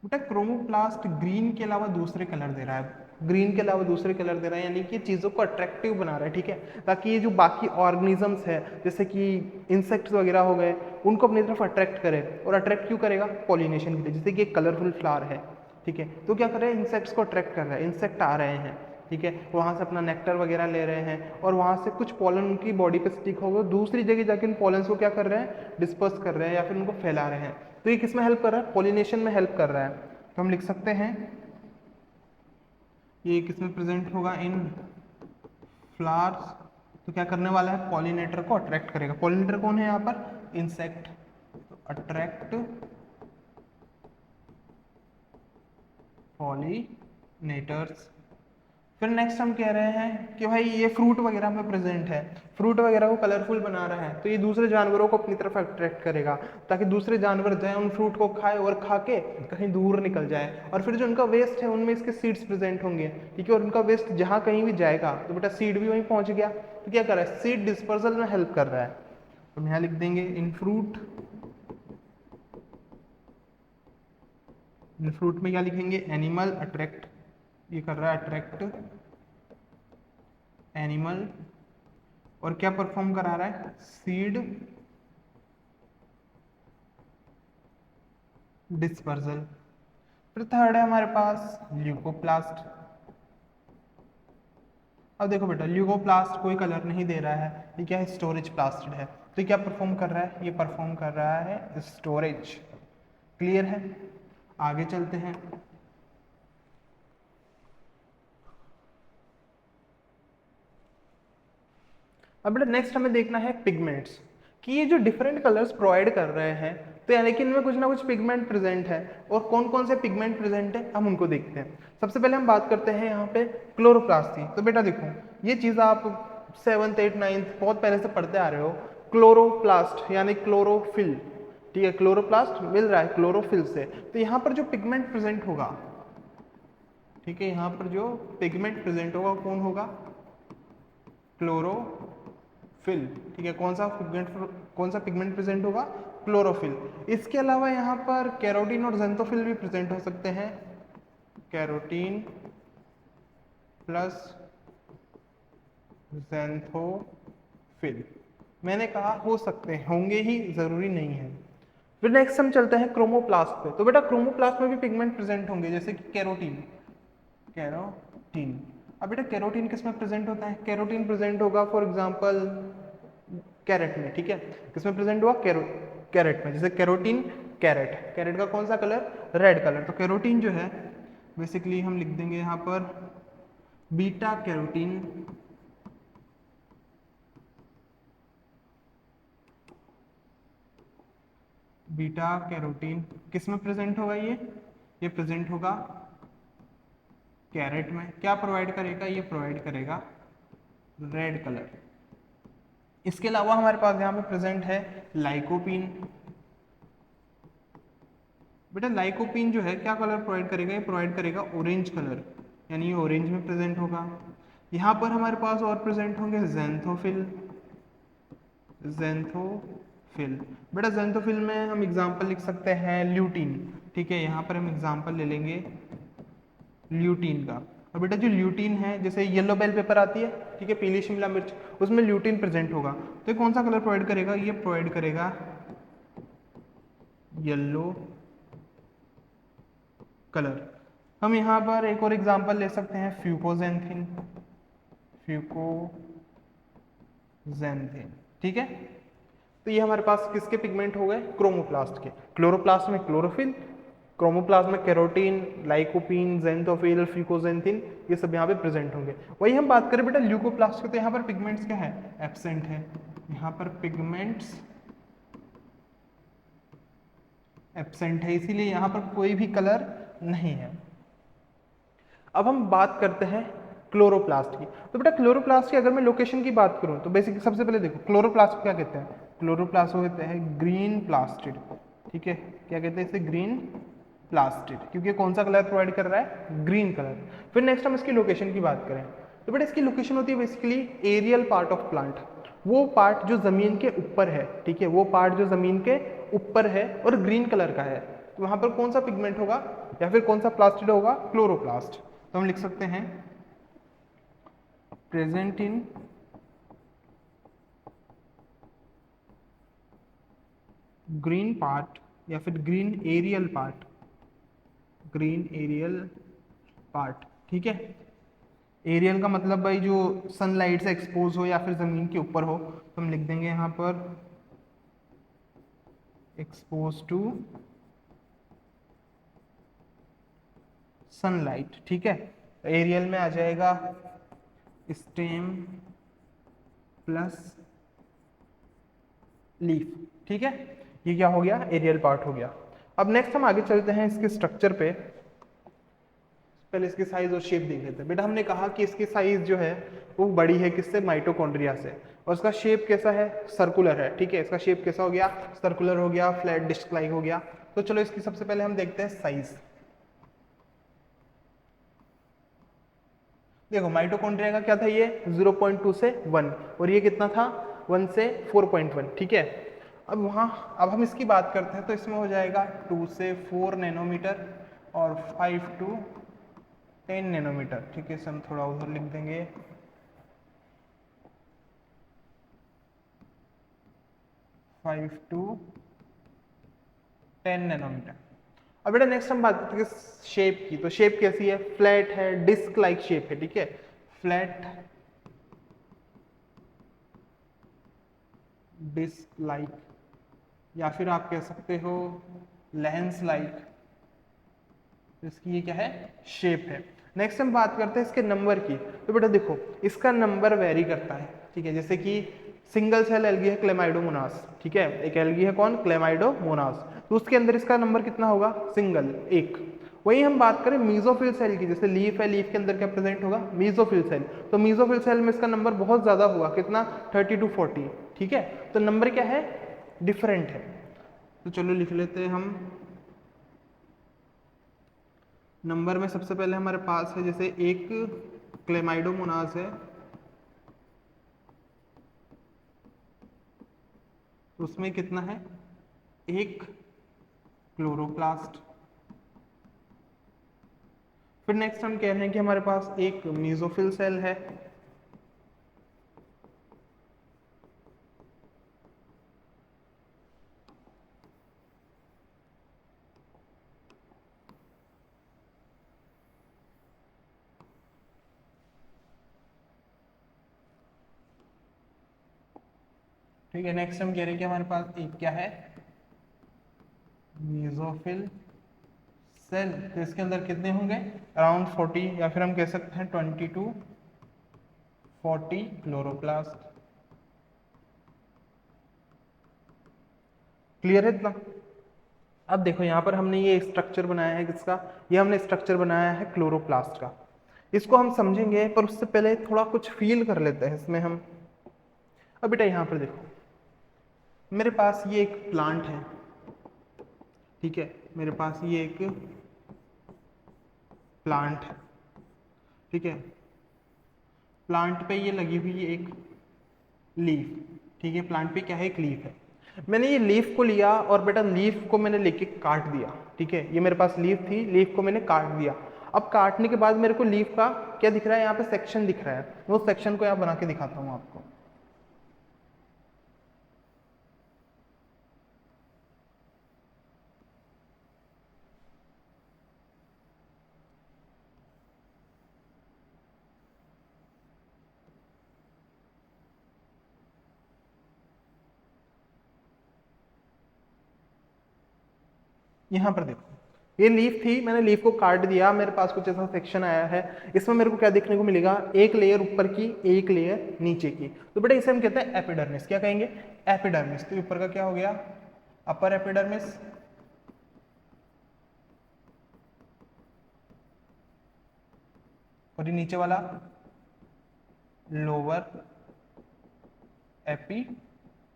बेटा क्रोमोप्लास्ट ग्रीन के अलावा दूसरे कलर दे रहा है, ग्रीन के अलावा दूसरे कलर दे रहा है, यानी कि चीज़ों को अट्रैक्टिव बना रहा है, ठीक है, ताकि ये जो बाकी ऑर्गेनिजम्स है जैसे कि इंसेक्ट्स वगैरह हो गए उनको अपनी तरफ अट्रैक्ट करे। और अट्रैक्ट क्यों करेगा? पॉलिनेशन के लिए। जैसे कि एक कलरफुल फ्लावर है, ठीक है, तो क्या कर रहे हैं? इंसेक्ट्स को अट्रैक्ट कर रहा है, इंसेक्ट आ रहे हैं, ठीक है, वहाँ से अपना नेक्टर वगैरह ले रहे हैं और वहाँ से कुछ पॉलन उनकी बॉडी पे स्टिक होगा, दूसरी जगह जाके उन पॉलन्स को क्या कर रहे हैं? डिस्पर्स कर रहे हैं या फिर उनको फैला रहे हैं। तो ये किस में हेल्प कर रहा है? पॉलिनेशन में हेल्प कर रहा है। तो हम लिख सकते हैं ये किस में प्रेजेंट होगा? इन फ्लावर्स। तो क्या करने वाला है? पॉलिनेटर को अट्रैक्ट करेगा। पॉलिनेटर कौन है यहाँ पर? इंसेक्ट। तो अट्रैक्ट पॉलिनेटर्स। फिर नेक्स्ट हम कह रहे हैं कि भाई ये फ्रूट वगैरह में प्रेजेंट है, फ्रूट वगैरह को कलरफुल बना रहा है, तो ये दूसरे जानवरों को अपनी तरफ अट्रैक्ट करेगा ताकि दूसरे जानवर जाए उन फ्रूट को खाए और खा के कहीं दूर निकल जाए। और फिर जो उनका वेस्ट है उनमें इसके सीड्स प्रेजेंट होंगे, ठीक है, और उनका वेस्ट जहाँ कहीं भी जाएगा तो बेटा सीड भी वहीं पहुँच गया। तो क्या कर रहा है? सीड डिस्पर्सल में हेल्प कर रहा है। तो हम यहाँ लिख देंगे इन फ्रूट। इन फ्रूट में क्या लिखेंगे? एनिमल अट्रैक्ट, ये कर रहा है अट्रैक्ट एनिमल। और क्या परफॉर्म करा रहा है? Seed dispersal. फिर थर्ड है हमारे पास ल्यूकोप्लास्ट। अब देखो बेटा ल्यूकोप्लास्ट कोई कलर नहीं दे रहा है, ये क्या है? स्टोरेज प्लास्टिड है। तो ये क्या परफॉर्म कर रहा है? ये परफॉर्म कर रहा है स्टोरेज। क्लियर है? आगे चलते हैं। अब बेटा नेक्स्ट हमें देखना है पिगमेंट्स, कि ये जो डिफरेंट कलर्स प्रोवाइड कर रहे हैं तो यानी कि इनमें कुछ ना कुछ पिगमेंट प्रेजेंट है। और कौन कौन से पिगमेंट प्रेजेंट है हम उनको देखते हैं। सबसे पहले हम बात करते हैं यहाँ पे क्लोरोप्लास्ट की। तो बेटा देखो ये चीज़ आप 7th 8th 9th बहुत पहले से पढ़ते आ रहे हो। क्लोरोप्लास्ट यानी क्लोरोफिल, ठीक है, क्लोरोप्लास्ट मिल रहा है क्लोरोफिल से। तो यहाँ पर जो पिगमेंट प्रेजेंट होगा, ठीक है, यहाँ पर जो पिगमेंट प्रेजेंट होगा कौन होगा? क्लोरोफिल, ठीक है, कौन सा पिगमेंट प्रेजेंट होगा? क्लोरोफिल। इसके अलावा यहाँ पर कैरोटीन और ज़ेंथोफिल भी प्रेजेंट हो सकते हैं। कैरोटीन प्लस ज़ेंथोफिल, मैंने कहा हो सकते हैं, होंगे ही, जरूरी नहीं है। फिर नेक्स्ट हम चलते हैं क्रोमोप्लास्ट पे। तो बेटा क्रोमोप्लास्ट में भी पिगमेंट प्रेजेंट होंगे जैसे कि कैरोटीन। कैरोटीन, अब बेटा कैरोटीन किस में प्रेजेंट होता है? कैरोटीन प्रेजेंट होगा फॉर एग्जांपल कैरेट में, ठीक है, किस में प्रेजेंट हुआ? कैरेट में। जैसे कैरोटीन कैरेट, कैरेट का कौन सा कलर? Red colour. तो कैरोटीन जो है बेसिकली हम लिख देंगे यहाँ पर बीटा कैरोटीन। बीटा कैरोटीन किस में प्रेजेंट होगा? ये प्रेजेंट होगा कैरेट में। क्या प्रोवाइड करेगा? ये प्रोवाइड करेगा रेड कलर। इसके अलावा हमारे पास यहाँ पे प्रेजेंट है लाइकोपीन। बेटा लाइकोपीन जो है क्या कलर प्रोवाइड करेगा? ये प्रोवाइड करेगा ऑरेंज कलर, यानी ये ऑरेंज में प्रेजेंट होगा। यहाँ पर हमारे पास और प्रेजेंट होंगे ज़ेंथोफिल। ज़ेंथोफिल, बेटा ज़ेंथोफिल में हम एग्जांपल लिख सकते हैं ल्यूटीन, ठीक है, यहाँ पर हम एग्जांपल ले लेंगे ल्यूटीन का। और बेटा जो ल्यूटीन है जैसे येलो बेल पेपर आती है, ठीक है, पीली शिमला मिर्च, उसमें ल्यूटीन प्रेजेंट होगा। तो ये कौन सा कलर प्रोवाइड करेगा? ये प्रोवाइड करेगा येलो कलर। हम यहाँ पर एक और एग्जांपल ले सकते हैं फ्यूकोजेंथिन। फ्यूकोजेंथिन, ठीक है। तो ये हमारे पास किसके पिगमेंट हो गए? क्रोमोप्लास्ट के। क्लोरोप्लास्ट में क्लोरोफिल, क्रोमोप्लास्ट में कैरोटीन, लाइकोपीन, ज़ेंथोफिल, फ्यूकोजेंथिन, ये सब यहाँ पे प्रेजेंट होंगे। वही हम बात करें बेटा ल्यूकोप्लास्ट के, तो यहाँ पर पिगमेंट्स क्या है? एब्सेंट है। यहाँ पर पिगमेंट्स एब्सेंट है, इसीलिए यहाँ पर कोई भी कलर नहीं है। अब हम बात करते हैं क्लोरोप्लास्ट की। तो बेटा क्लोरोप्लास्ट की अगर मैं लोकेशन की बात करूं तो बेसिक सबसे पहले देखो क्लोरोप्लास्ट क्या कहते हैं? क्लोरोप्लास्ट को कहते हैं ग्रीन प्लास्टिड, ठीक है, क्या कहते हैं इसे? ग्रीन प्लास्टिड, क्योंकि कौन सा कलर प्रोवाइड कर रहा है? Green colour. फिर नेक्स्ट हम इसकी लोकेशन की बात करें तो बेटा इसकी लोकेशन होती है basically aerial part of plant, वो पार्ट जो जमीन के ऊपर है, ठीक है, वो पार्ट जो जमीन के ऊपर है और ग्रीन कलर का है, तो वहां पर कौन सा पिगमेंट होगा या फिर कौन सा प्लास्टिड होगा, क्लोरोप्लास्ट। तो हम लिख सकते हैं प्रेजेंट इन ग्रीन पार्ट या फिर green aerial part, green aerial part, ठीक है। एरियल का मतलब भाई जो सनलाइट से एक्सपोज हो या फिर जमीन के ऊपर हो, तो हम लिख देंगे यहाँ पर एक्सपोज टू सनलाइट, ठीक है। एरियल में आ जाएगा स्टेम प्लस लीफ, ठीक है। ये क्या हो गया, एरियल पार्ट हो गया। अब नेक्स्ट हम आगे चलते हैं इसके स्ट्रक्चर पे। पहले इसकी साइज और शेप देख लेते हैं। बेटा हमने कहा कि इसकी साइज जो है वो बड़ी है किससे, माइटोकॉन्ड्रिया से, और इसका शेप कैसा है, सर्कुलर है, ठीक है। इसका शेप कैसा हो गया, सर्कुलर हो गया, फ्लैट डिस्क लाइक हो गया। तो चलो इसकी सबसे पहले हम देखते हैं साइज। देखो माइटोकॉन्ड्रिया का क्या था, ये 0.2 से 1, और ये कितना था, 1 से 4.1, ठीक है। अब हम इसकी बात करते हैं, तो इसमें हो जाएगा 2 से 4 नैनोमीटर और 5 टू 10 नैनोमीटर, ठीक है। इसे हम थोड़ा उधर लिख देंगे, 5 टू 10 नैनोमीटर। अब बेटा नेक्स्ट हम बात करते हैं शेप की। तो शेप कैसी है, फ्लैट है, डिस्क लाइक शेप है, ठीक है, फ्लैट डिस्क लाइक, या फिर आप कह सकते हो लेंस लाइक, इसकी ये क्या है, शेप है। नेक्स्ट हम बात करते हैं इसके नंबर की। तो बेटा देखो इसका नंबर वेरी करता है, ठीक है। जैसे कि सिंगल सेल एल्गी है क्लेमाइडोमोनास, ठीक है, एक एल्गी है कौन, क्लेमाइडोमोनास, तो उसके अंदर इसका नंबर कितना होगा, सिंगल, एक। वही हम बात करें मीजोफिल सेल की, जैसे लीफ है, लीफ के अंदर क्या प्रेजेंट होगा, मीजोफिल सेल, तो मीजोफिल सेल में इसका नंबर बहुत ज्यादा हुआ, कितना, 30 to 40, ठीक है। तो नंबर क्या है, डिफरेंट है। तो चलो लिख लेते हैं हम नंबर में। सबसे पहले हमारे पास है जैसे एक क्लेमाइडोमोनास है, तो उसमें कितना है, एक क्लोरोप्लास्ट। फिर नेक्स्ट हम कह रहे हैं कि हमारे पास एक मीजोफिल सेल है, ठीक है। नेक्स्ट हम कह रहे हैं कि हमारे पास एक क्या है, मीजोफिल सेल, तो इसके अंदर कितने होंगे, अराउंड 40, या फिर हम कह सकते हैं 20 to 40 क्लोरोप्लास्ट। क्लियर है इतना। अब देखो यहाँ पर हमने ये स्ट्रक्चर बनाया है किसका, ये हमने स्ट्रक्चर बनाया है क्लोरोप्लास्ट का। इसको हम समझेंगे, पर उससे पहले थोड़ा कुछ फील कर लेते हैं इसमें हम। अब बेटा यहाँ पर देखो मेरे पास ये एक प्लांट है, ठीक है, मेरे पास ये एक प्लांट है, ठीक है। प्लांट पे ये लगी हुई है एक लीफ, ठीक है, प्लांट पे क्या है, एक लीफ है। मैंने ये लीफ को लिया और बेटा लीफ को मैंने लेके काट दिया, ठीक है। ये मेरे पास लीफ थी, लीफ को मैंने काट दिया। अब काटने के बाद मेरे को लीफ का क्या दिख रहा है, यहाँ पे सेक्शन दिख रहा है, वो सेक्शन को यहाँ बना के दिखाता हूँ आपको। यहाँ पर देखो ये लीफ थी, मैंने लीफ को काट दिया, मेरे पास कुछ ऐसा सेक्शन आया है। इसमें मेरे को क्या देखने को मिलेगा, एक लेयर ऊपर की, एक लेयर नीचे की। तो बेटा इसे हम कहते हैं एपिडर्मिस। क्या कहेंगे, एपिडर्मिस। तो ऊपर का क्या हो गया, अपर एपिडर्मिस, और ये नीचे वाला लोअर एपिडर्मिस।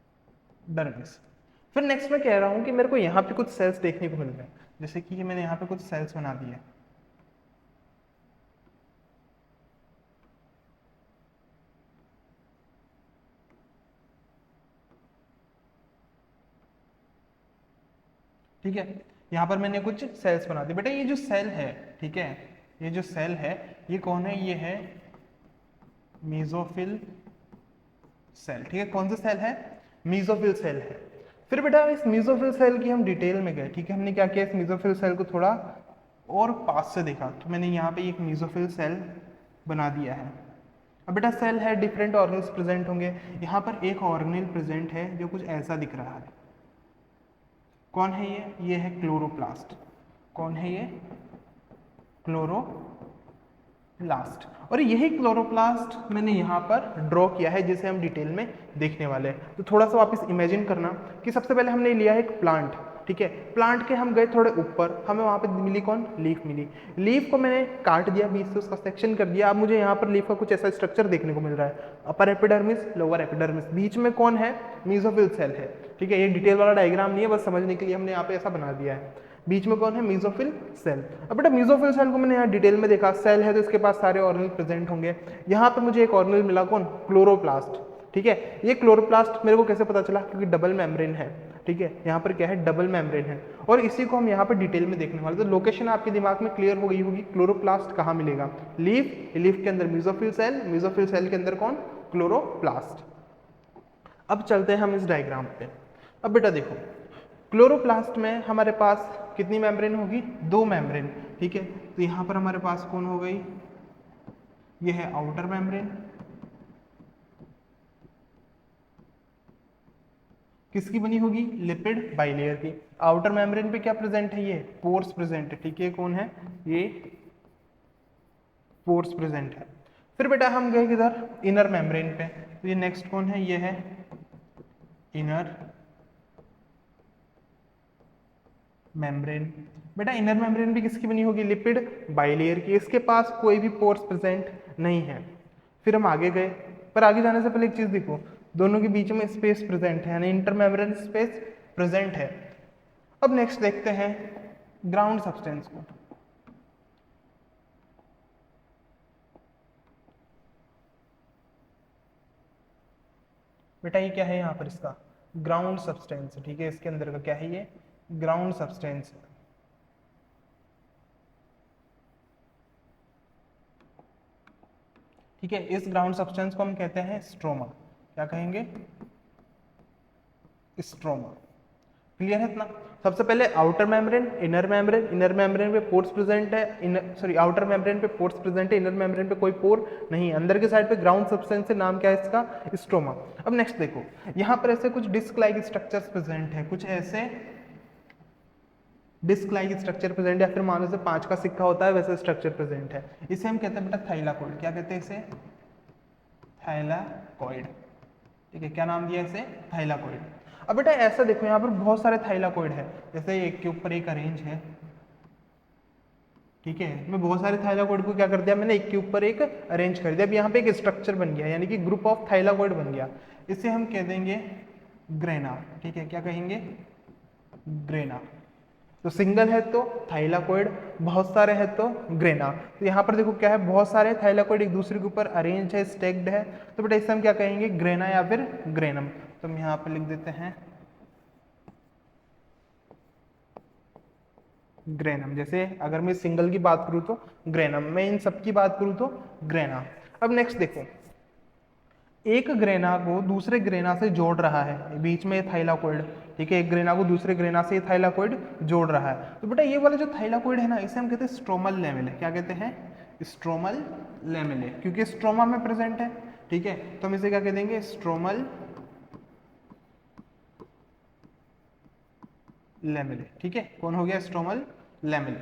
फिर नेक्स्ट मैं कह रहा हूं कि मेरे को यहाँ पे कुछ सेल्स देखने को मिल रहे हैं, जैसे कि मैंने यहाँ पे कुछ सेल्स बना दिए, ठीक है। यहाँ पर मैंने कुछ सेल्स बना दी। बेटा ये जो सेल है, ठीक है, ये जो सेल है ये कौन है, ये है मेसोफिल सेल। ठीक है, कौन सा सेल है, मेसोफिल सेल है। फिर बेटा इस मेसोफिल सेल की हम डिटेल में गए। ठीक है, हमने क्या किया, इस मेसोफिल सेल को थोड़ा और पास से देखा, तो मैंने यहाँ पे एक मेसोफिल सेल बना दिया है। अब बेटा सेल है, डिफरेंट ऑर्गेन्स प्रेजेंट होंगे। यहाँ पर एक ऑर्गेनेल प्रेजेंट है जो कुछ ऐसा दिख रहा है। कौन है ये है क्लोरोप्लास्ट। कौन है ये, क्लोरोप्लास्ट। और यही क्लोरोप्लास्ट मैंने यहाँ पर ड्रॉ किया है, जिसे हम डिटेल में देखने वाले हैं। तो थोड़ा सा वापस इमेजिन करना कि सबसे पहले हमने लिया है एक प्लांट। ठीक है, प्लांट के हम गए थोड़े ऊपर, हमें वहाँ पे मिली कौन, लीफ मिली। लीफ को मैंने काट दिया, बीच से उसका सेक्शन कर दिया। अब मुझे यहाँ पर लीफ का कुछ ऐसा स्ट्रक्चर देखने को मिल रहा है, अपर एपिडर्मिस, लोअर एपिडर्मिस, बीच में कौन है, मेसोफिल सेल है। ठीक है, ये डिटेल वाला डायग्राम नहीं है, बस समझने के लिए हमने यहाँ पे ऐसा बना दिया है। बीच में कौन है, मेसोफिल सेल। अब बेटा मेसोफिल सेल को मैंने यहाँ डिटेल में देखा, सेल है तो इसके पास सारे ऑर्गेनेल प्रेजेंट होंगे। यहाँ पे मुझे एक ऑर्गेनेल मिला, कौन, क्लोरोप्लास्ट। ठीक है, ये क्लोरोप्लास्ट मेरे को कैसे पता चला, क्योंकि डबल मेम्ब्रेन है। ठीक है, यहाँ पर क्या है, डबल मेम्ब्रेन है, और इसी को हम यहाँ पर डिटेल में देखने वाले। तो लोकेशन आपके दिमाग में क्लियर हो गई होगी, क्लोरोप्लास्ट कहाँ मिलेगा, लीफ, लीफ के अंदर मेसोफिल सेल, मेसोफिल सेल के अंदर कौन, क्लोरोप्लास्ट। अब चलते हैं हम इस डायग्राम पे। अब बेटा देखो, क्लोरोप्लास्ट में हमारे पास कितनी मेम्ब्रेन होगी, दो मेम्ब्रेन। ठीक है, तो यहाँ पर हमारे पास कौन हो गई, ये है आउटर मेम्ब्रेन, किसकी बनी होगी, लिपिड बाइलेयर की। आउटर मेम्ब्रेन पे क्या प्रेजेंट है, ये पोर्स प्रेजेंट है। ठीक है, कौन है, ये पोर्स प्रेजेंट है। फिर बेटा हम गए किधर, इनर मेम्ब्रेन पे। तो ये नेक्स्ट कौन है, ये है इनर मेम्ब्रेन। बेटा इनर मेम्ब्रेन भी किसकी बनी होगी, लिपिड बाइलेयर की। इसके पास कोई भी पोर्स प्रेजेंट नहीं है। फिर हम आगे गए, पर आगे जाने से पहले एक चीज देखो, दोनों के बीच में स्पेस प्रेजेंट है, यानी इंटर मेम्ब्रेन स्पेस प्रेजेंट है। अब नेक्स्ट देखते हैं ग्राउंड सब्सटेंस को। बेटा ये क्या है, यहाँ पर इसका ग्राउंड सब्सटेंस। ठीक है, इसके अंदर का क्या है, ये ग्राउंड सब्सटेंस है। ठीक है, इस ग्राउंड सब्सटेंस को हम कहते हैं स्ट्रोमा। क्या कहेंगे, स्ट्रोमा। क्लियर है इतना। सबसे पहले outer membrane, inner membrane, inner membrane पे पोर्स प्रेजेंट है, आउटर मेम्ब्रेन पे पोर्स प्रेजेंट है, इनर मेम्ब्रेन पे कोई पोर नहीं है। अंदर के साइड पे ग्राउंड सब्सटेंस है, नाम क्या है इसका, स्ट्रोमा। अब नेक्स्ट देखो, यहाँ पर ऐसे कुछ डिस्क लाइक स्ट्रक्चर्स प्रेजेंट है, कुछ ऐसे डिस्क लाइक स्ट्रक्चर प्रेजेंट, या फिर मान लो से 5 का सिक्का होता है वैसे स्ट्रक्चर प्रेजेंट है। इसे हम कहते हैं बेटा थाइलाकोइड। क्या कहते हैं इसे, थाइलाकोइड। ठीक है, क्या नाम दिया इसे, थाइलाकोइड। अब बेटा ऐसा देखो, यहाँ पर बहुत सारे थाइलाकोइड है, जैसे एक के ऊपर एक अरेंज है। ठीक है, मैं बहुत सारे थाइलाकोइड को क्या कर दिया, मैंने एक के ऊपर एक अरेंज कर दिया। अब यहाँ पे एक स्ट्रक्चर बन गया, यानी कि ग्रुप ऑफ थाइलाकोइड बन गया। इसे हम कह देंगे ग्रेना। ठीक है, क्या कहेंगे, ग्रेना। तो सिंगल है तो थाइलाकोइड, बहुत सारे हैं तो ग्रेना। तो यहाँ पर देखो क्या है, बहुत सारे थाइलाकोइड एक दूसरे के ऊपर अरेंज है, स्टेक्ड है, तो बेटा इसे हम क्या कहेंगे, ग्रेना या फिर ग्रेनम। तो हम यहाँ पर लिख देते हैं ग्रेनम। जैसे अगर मैं सिंगल की बात करूँ तो ग्रेनम, मैं इन सब की बात करूँ तो ग्रेना। अब नेक्स्ट देखो, एक ग्रेना को दूसरे ग्रेना से जोड़ रहा है, बीच में थाइलाकोइड। ठीक है, एक ग्रेना को दूसरे ग्रेना से थाइलाकोइड जोड़ रहा है। तो बेटा ये वाला जो थाइलाकोइड है ना, इसे हम कहते हैं स्ट्रोमल लेमेले। क्या कहते हैं, स्ट्रोमल लेमेले, क्योंकि स्ट्रोमा में प्रेजेंट है। ठीक है, तो हम इसे क्या कह देंगे, स्ट्रोमल लेमेले। ठीक है, कौन हो गया, स्ट्रोमल लेमेले।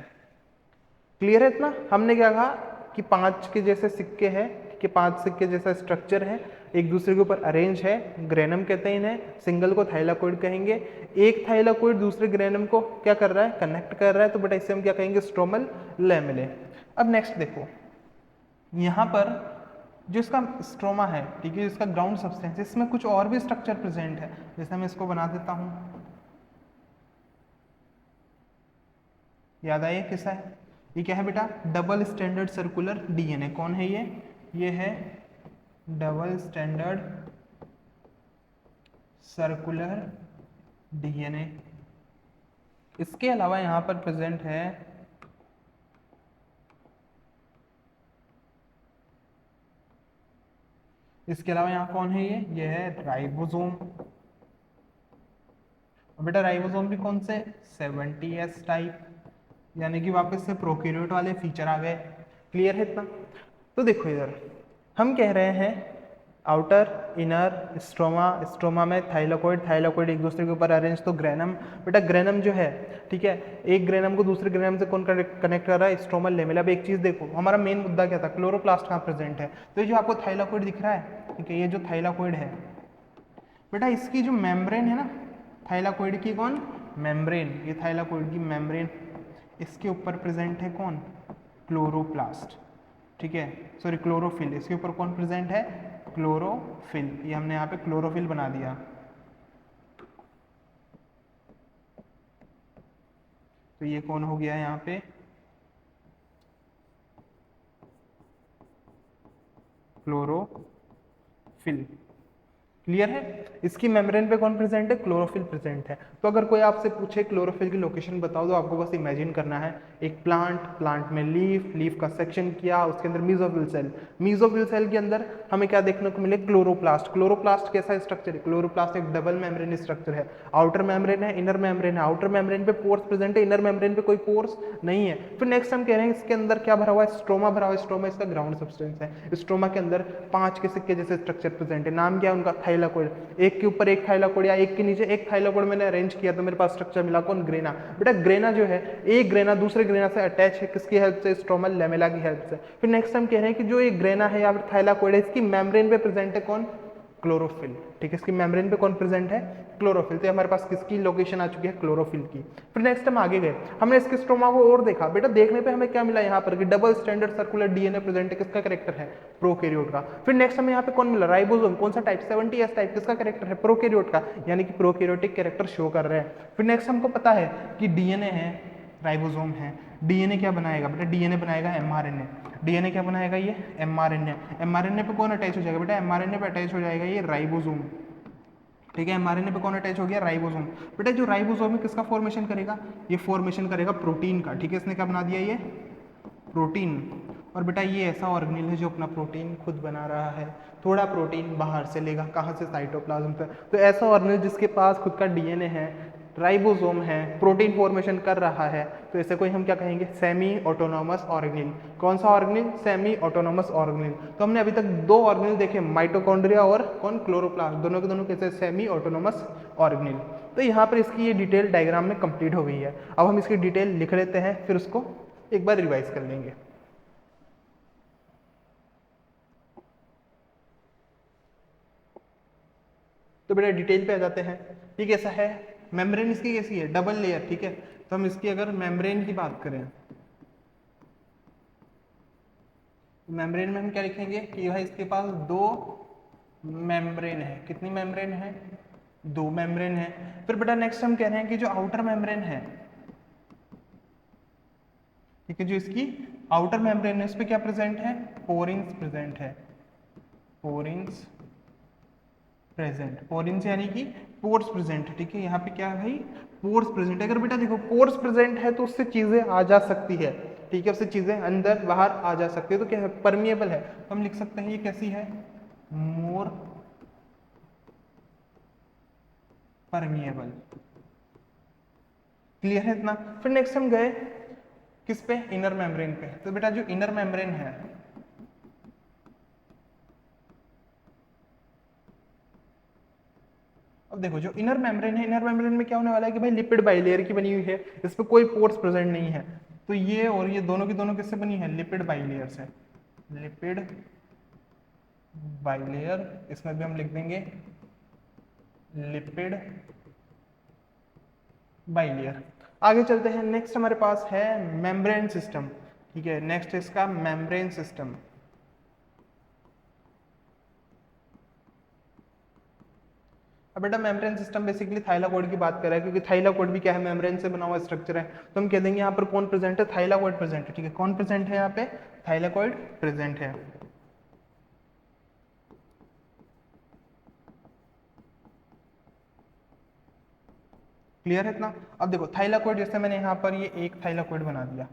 क्लियर है इतना। हमने क्या कहा कि 5 के जैसे सिक्के हैं, कि 5 सिक्के जैसा स्ट्रक्चर है, एक दूसरे के ऊपर अरेंज है, ग्रेनम कहते हैं इन्हें, सिंगल को थाइलाकोइड कहेंगे। एक थाइलाकोइड दूसरे ग्रेनम को क्या कर रहा है, कनेक्ट कर रहा है, तो बेटा इसे हम क्या कहेंगे, स्ट्रोमल लेमेले। अब नेक्स्ट देखो, यहाँ पर जो इसका स्ट्रोमा है, ठीक है, इसका ग्राउंड सब्सटेंस, इसमें कुछ और भी स्ट्रक्चर प्रेजेंट है। जैसे मैं इसको बना देता हूँ, याद आइए किसा है, ये क्या है बेटा, डबल स्टैंडर्ड सर्कुलर डीएनए। कौन है ये है डबल स्टैंडर्ड सर्कुलर डीएनए। इसके अलावा यहाँ पर प्रेजेंट है इसके अलावा यहाँ कौन है, ये है राइबोसोम। बेटा राइबोसोम भी कौन से, 70S टाइप, यानी कि वापस से प्रोकैरियोट वाले फीचर आ गए। क्लियर है इतना। तो देखो इधर हम कह रहे हैं आउटर इनर स्ट्रोमा, स्ट्रोमा में थाइलाकोइड, थाइलाकोइड एक दूसरे के ऊपर अरेंज, तो ग्रेनम। बेटा ग्रेनम जो है, ठीक है, एक ग्रेनम को दूसरे ग्रेनम से कौन कनेक्ट कर रहा है, स्ट्रोमा लेमेला। अब एक चीज देखो, हमारा मेन मुद्दा क्या था, क्लोरोप्लास्ट कहाँ प्रेजेंट है। तो ये जो आपको थाइलाकोइड दिख रहा है, ठीक है, ये जो थाइलाकोइड है बेटा, इसकी जो मेम्ब्रेन है ना, थाइलाकोइड की कौन, मेम्ब्रेन, ये थाइलाकोइड की मेम्ब्रेन, इसके ऊपर प्रेजेंट है कौन, क्लोरोप्लास्ट, ठीक है, सॉरी क्लोरोफिल, इसके ऊपर कौन प्रेजेंट है, क्लोरोफिल। ये हमने यहाँ पे क्लोरोफिल बना दिया। तो ये कौन हो गया यहाँ पे, क्लोरोफिल। क्लियर है। इसकी मेम्ब्रेन पे कौन प्रेजेंट है, क्लोरोफिल प्रेजेंट है। तो अगर कोई आपसे पूछे क्लोरोफिल की लोकेशन बताओ, तो आपको बस इमेजिन करना है एक प्लांट, प्लांट में लीफ, लीफ का सेक्शन किया, उसके अंदर मीजोफिल सेल, मीजोफिल सेल के अंदर हमें क्या देखने को मिले, क्लोरोप्लास्ट। क्लोरोप्लास्ट कैसा स्ट्रक्चर है, क्लोरोप्लास्ट एक डबल मेम्ब्रेन स्ट्रक्चर है, आउटर मेम्ब्रेन है, इनर मेम्ब्रेन है, आउटर मेम्ब्रेन पे पोर्स प्रेजेंट है, इनर मेम्ब्रेन पे कोई पोर्स नहीं है। फिर नेक्स्ट हम कह रहे हैं इसके अंदर क्या भरा हुआ है, स्ट्रोमा भरा हुआ है। स्ट्रोमा इसका ग्राउंड सब्सटेंस है। स्ट्रोमा के अंदर 5 के सिक्के जैसे स्ट्रक्चर प्रेजेंट है। नाम क्या है उनका, थाइलाकोइड। एक के ऊपर एक थाइलाकोइड या एक के नीचे एक थाइलाकोइड मैंने अरेंज किया तो मेरे पास स्ट्रक्चर मिला कौन, ग्रेना। बेटा ग्रेना जो है, एक ग्रेना दूसरे ग्रेना से अटैच है, किसकी हेल्प से, स्ट्रोमल लेमेला की हेल्प से। फिर नेक्स्ट हम कह रहे हैं कि जो एक ग्रेना है या फिर थाइलाकोइड है, इसकी मेम्ब्रेन पे प्रेजेंट है कौन, क्लोरोफिल। ठीक है, इसकी मेम्ब्रेन पे कौन प्रेजेंट है, क्लोरोफिल। तो हमारे पास किसकी लोकेशन आ चुकी है, क्लोरोफिल की। फिर नेक्स्ट हम आगे गए, हमने इसके स्ट्रोमा को और देखा। बेटा देखने पे हमें क्या मिला यहाँ पर कि double standard circular DNA present है, किसका कैरेक्टर है, प्रोकैरियोट का। फिर नेक्स्ट हमें यहाँ पे कौन मिला, राइबोसोम, कौन सा टाइप, 70S टाइप, किसका कैरेक्टर है, प्रोकैरियोट का, यानी कि प्रोकैरियोटिक कैरेक्टर शो कर रहे हैं। फिर नेक्स्ट हमको पता है कि डीएनए है, राइबोसोम है, डीएनए क्या बनाएगा, बेटा डीएनए बनाएगा एमआरएनए। डीएनए क्या बनाएगा, ये एमआरएनए। एमआरएनए पे कौन अटैच हो जाएगा, बेटा एमआरएनए पे अटैच हो जाएगा ये राइबोसोम। ठीक है, एमआरएनए पे कौन अटैच हो गया, राइबोसोम। बेटा जो राइबोसोम है किसका फॉर्मेशन करेगा, ये फॉर्मेशन करेगा प्रोटीन का। ठीक है, इसने क्या बना दिया, ये प्रोटीन। और बेटा ये ऐसा ऑर्गेनेल है जो अपना प्रोटीन खुद बना रहा है, थोड़ा प्रोटीन बाहर से लेगा, कहाँ से, साइटोप्लाज्म से। तो ऐसा ऑर्गेनेल जिसके पास खुद का डीएनए है, राइबोसोम है, प्रोटीन फॉर्मेशन कर रहा है, तो ऐसे कोई हम क्या कहेंगे, सेमी ऑटोनॉमस ऑर्गेनेल। कौन सा ऑर्गेनेल, सेमी ऑटोनॉमस ऑर्गेनेल। तो हमने अभी तक 2 ऑर्गेनेल देखे, माइटोकॉन्ड्रिया और कौन, क्लोरोप्लास्ट, दोनों के दोनों कैसे, सेमी ऑटोनॉमस ऑर्गेनेल। तो यहाँ पर इसकी ये डिटेल डायग्राम में कंप्लीट हो गई है। अब हम इसकी डिटेल लिख लेते हैं, फिर उसको एक बार रिवाइज कर लेंगे। तो बेटा डिटेल पे आ जाते हैं। ठीक है, ऐसा है, मेम्ब्रेन इसकी कैसी है, डबल लेयर। ठीक है, तो हम इसकी अगर मेम्ब्रेन की बात करें, मेम्ब्रेन में हम क्या लिखेंगे कि भाई इसके पास 2 मेम्ब्रेन है। कितनी मेम्ब्रेन है, 2 मेम्ब्रेन है। फिर बेटा नेक्स्ट हम कह रहे हैं कि जो आउटर मेम्ब्रेन है, ठीक है, जो इसकी आउटर मेम्ब्रेन है, इस पे क्या प्रेजेंट है, पोरिंग्स प्रेजेंट है, पोरिंग्स प्रेजेंट, पोरिंग्स यानी कि पोर्स प्रेजेंट है। ठीक है, यहाँ पे क्या है भाई, पोर्स प्रेजेंट है। अगर बेटा देखो पोर्स प्रेजेंट है तो उससे चीजें आ जा सकती है। ठीक है, उससे चीजें अंदर बाहर आ जा सकती है। तो क्या है, परमिएबल है। तो हम लिख सकते हैं ये कैसी है, मोर परमिएबल। क्लियर है इतना। फिर नेक्स्ट हम गए किस पे, इनर मेम्ब्रेन पे। तो बेटा जो इनर मेम्ब्रेन है, अब देखो जो इनर मेम्ब्रेन है, इनर मेम्ब्रेन में क्या होने वाला है कि भाई लिपिड बाइलेयर की बनी हुई है, इस पर कोई पोर्स प्रेजेंट नहीं है। तो ये और ये दोनों की दोनों किससे बनी है, लिपिड बाइलेयर से, लिपिड बाइलेयर। इसमें भी हम लिख देंगे लिपिड बाइलेयर। आगे चलते हैं, नेक्स्ट हमारे पास है मेम्ब्रेन सिस्टम। ठीक है, नेक्स्ट इसका मेम्ब्रेन सिस्टम। अब बेटा मेम्ब्रेन सिस्टम बेसिकली थाइलाकोइड की बात कर रहा है, क्योंकि थाइलाकोइड भी क्या है, मेम्ब्रेन से बना हुआ स्ट्रक्चर है। तो हम कह देंगे यहाँ पर कौन प्रेजेंट है, थाइलाकोइड प्रेजेंट है। ठीक है, कौन प्रेजेंट है यहाँ पे, थाइलाकोइड प्रेजेंट है। क्लियर है इतना। अब देखो थाइलाकोइड, जैसे मैंने यहाँ पर ये एक थाइलाकोइड बना दिया,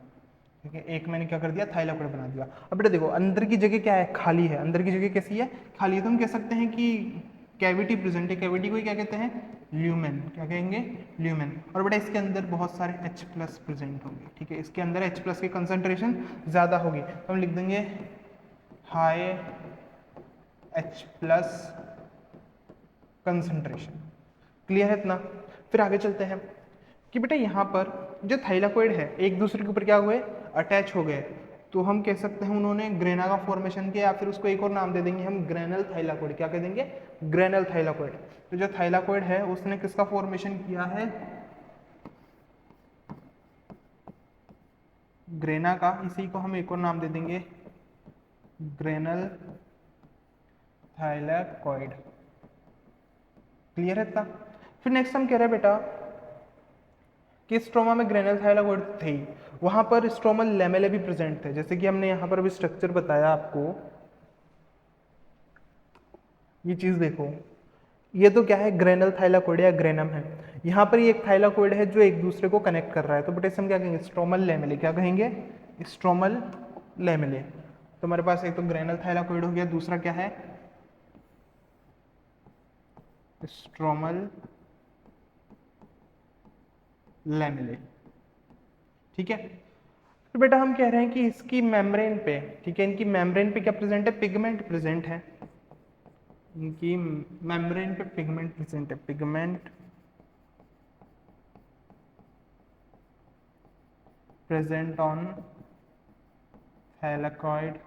ठीक है, एक मैंने क्या कर दिया, थाइलाकोइड बना दिया। अब बेटा देखो अंदर की जगह क्या है, खाली है, अंदर की जगह कैसी है, खाली है। तो हम कह सकते हैं कि कैविटी प्रेजेंट है, कैविटी को ही क्या कहते हैं, ल्यूमेन, क्या कहेंगे, ल्यूमेन। और बेटा इसके अंदर बहुत सारे H प्लस प्रेजेंट होंगे, ठीक है, इसके अंदर H प्लस की कंसंट्रेशन ज़्यादा होगी, तो हम लिख देंगे high H plus concentration. Clear है इतना। फिर आगे चलते हैं कि बेटा यहाँ पर जो थाइलाकोइड है एक दूसरे के ऊपर क्या हुए, अटैच हो गए, तो हम कह सकते हैं उन्होंने ग्रेना का फॉर्मेशन किया, या फिर उसको एक और नाम दे देंगे हम, ग्रेनल थाइलाकोइड। क्या कह देंगे, ग्रेनल थाइलाकोइड। तो जो थाइलाकोइड है उसने किसका फॉर्मेशन किया है, ग्रेना का। इसी को हम एक और नाम दे देंगे ग्रेनल थाइलाकोइड। क्लियर है इतना। फिर नेक्स्ट हम कह रहे हैं बेटा कि स्ट्रोमा में ग्रेनल थाइलाकोइड थी, वहां पर स्ट्रोमल लैमेले भी प्रेजेंट थे, जैसे कि हमने यहाँ पर अभी स्ट्रक्चर बताया आपको। ये चीज देखो, ये तो क्या है, ग्रेनल थाइलाकोइड या ग्रेनम है। यहाँ पर ये एक थाइलाकोइड है जो एक दूसरे को कनेक्ट कर रहा है, तो बेटा हम क्या कहेंगे, स्ट्रोमल लैमेले। क्या कहेंगे, स्ट्रोमल लैमेले। तो हमारे पास एक तो ग्रेनल थाइलाकोइड हो गया, दूसरा क्या है, स्ट्रोमल लैमेले। ठीक है। तो बेटा हम कह रहे हैं कि इसकी मेम्ब्रेन पे, ठीक है, इनकी मेम्ब्रेन पे क्या प्रेजेंट है, पिगमेंट प्रेजेंट है, इनकी मेम्ब्रेन पे पिगमेंट प्रेजेंट है, pigment present on thylakoid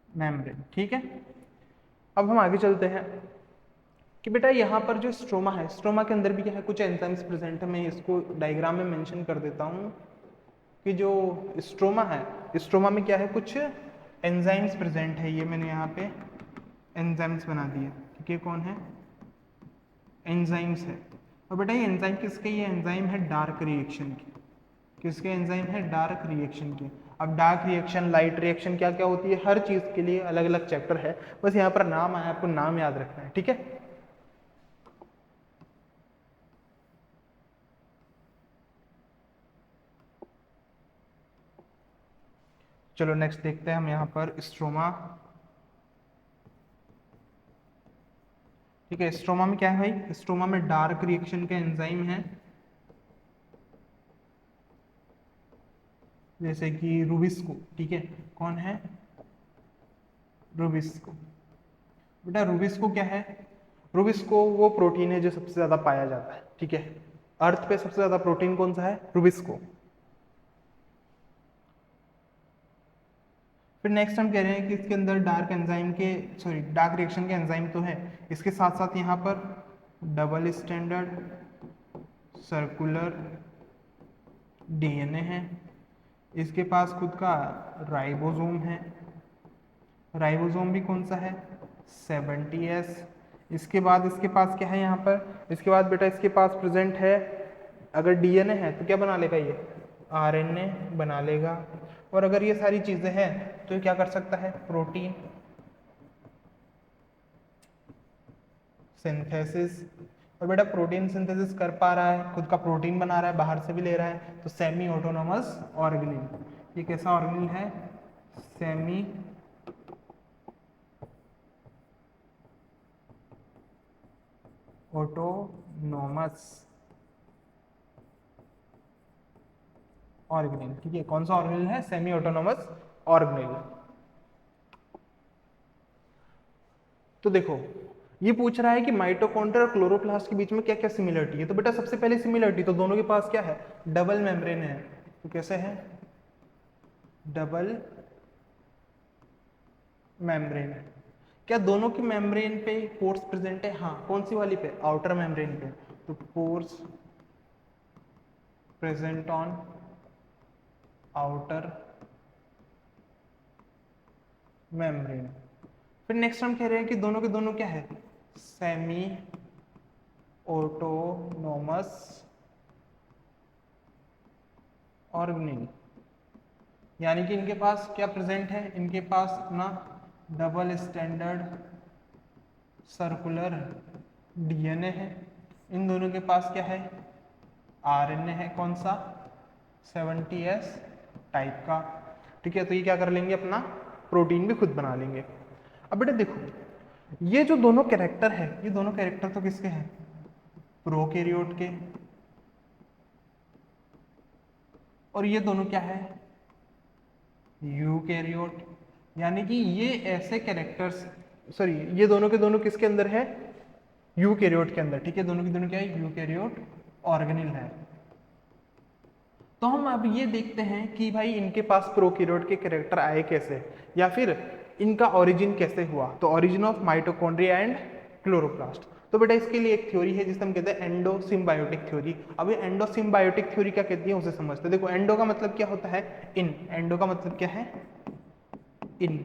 membrane. ठीक है। अब हम आगे चलते हैं कि बेटा यहाँ पर जो स्ट्रोमा है, स्ट्रोमा के अंदर भी क्या है, कुछ एंजाइम्स प्रेजेंट है। मैं इसको डायग्राम में मेंशन कर देता हूँ कि जो स्ट्रोमा है, स्ट्रोमा में क्या है, कुछ एंजाइम्स प्रेजेंट है। ये मैंने यहाँ पे एंजाइम्स बना दिए, ठीक है, कौन है, एंजाइम्स है। और बेटा ये एंजाइम किसके, ये एंजाइम है डार्क रिएक्शन की। किसके एंजाइम है, डार्क रिएक्शन की। अब डार्क रिएक्शन, लाइट रिएक्शन क्या क्या होती है, हर चीज के लिए अलग अलग चैप्टर है, बस यहाँ पर नाम आया, आपको नाम याद रखना है, ठीक है। चलो नेक्स्ट देखते हैं हम यहाँ पर स्ट्रोमा। ठीक है, स्ट्रोमा में क्या है भाई, स्ट्रोमा में डार्क रिएक्शन के एंजाइम है, जैसे कि रूबिस्को। ठीक है, कौन है, रूबिस्को। बेटा रूबिस्को क्या है, रूबिस्को वो प्रोटीन है जो सबसे ज्यादा पाया जाता है, ठीक है, अर्थ पे सबसे ज्यादा प्रोटीन कौन सा है, रूबिस्को। फिर नेक्स्ट हम कह रहे हैं कि इसके अंदर डार्क एंजाइम के, सॉरी डार्क रिएक्शन के एंजाइम तो है, इसके साथ साथ यहाँ पर डबल स्टैंडर्ड सर्कुलर डीएनए है, इसके पास खुद का राइबोसोम है, राइबोसोम भी कौन सा है, 70S। इसके बाद इसके पास क्या है यहाँ पर, इसके बाद बेटा इसके पास प्रेजेंट है, अगर डीएनए है तो क्या बना लेगा ये, आरएनए बना लेगा। और अगर ये सारी चीजें हैं तो ये क्या कर सकता है, प्रोटीन सिंथेसिस। और बेटा प्रोटीन सिंथेसिस कर पा रहा है, खुद का प्रोटीन बना रहा है, बाहर से भी ले रहा है, तो सेमी ऑटोनोमस ऑर्गेनिल। ये कैसा ऑर्गेनिल है, सेमी ऑटोनोमस ऑर्गेनिल। ठीक है, कौन सा ऑर्गेनिल है, सेमी ऑटोनोमस ऑर्गेनिल। तो देखो ये पूछ रहा है कि माइटोकॉन्ड्रिया और क्लोरोप्लास्ट के बीच में क्या क्या सिमिलरिटी है। तो बेटा सबसे पहले सिमिलरिटी, तो दोनों के पास क्या है, डबल मेम्ब्रेन है। तो कैसे है, डबल मेम्ब्रेन है। क्या दोनों की मेम्ब्रेन पे पोर्स प्रेजेंट है, हाँ, कौन सी वाली पे, आउटर मेम्ब्रेन पे। तो pores present on outer membrane. फिर नेक्स्ट हम कह रहे हैं कि दोनों के दोनों क्या है, सेमी ऑटोनोमस ऑर्गेनिल, यानी कि इनके पास क्या प्रेजेंट है, इनके पास अपना डबल स्टैंडर्ड सर्कुलर डीएनए है, इन दोनों के पास क्या है, आरएनए है, कौन सा, 70s टाइप का। ठीक है, तो ये क्या कर लेंगे, अपना प्रोटीन भी खुद बना लेंगे। अब बेटा देखो, ये जो दोनों कैरेक्टर है, ये दोनों कैरेक्टर तो किसके हैं, प्रोकैरियोट के, और ये दोनों क्या है, यूकैरियोट। यानी कि ये ऐसे कैरेक्टर्स, सॉरी, ये दोनों के दोनों किसके अंदर है, यूकैरियोट के अंदर। ठीक है, दोनों के दोनों क्या है, यूकैरियोट ऑर्गेनिल है। तो हम अब ये देखते हैं कि भाई इनके पास प्रोकैरियोट के कैरेक्टर आए कैसे, या फिर इनका ओरिजिन कैसे हुआ। तो origin of mitochondria and chloroplast. तो बेटा इसके लिए एक थ्योरी है जिसे हम कहते हैं एंडो सिम्बायोटिक थ्योरी। अब ये एंडो सिम्बायोटिक थ्योरी क्या कहती है उसे समझते हैं। देखो, एंडो का मतलब क्या होता है, इन, एंडो का मतलब क्या है, इन,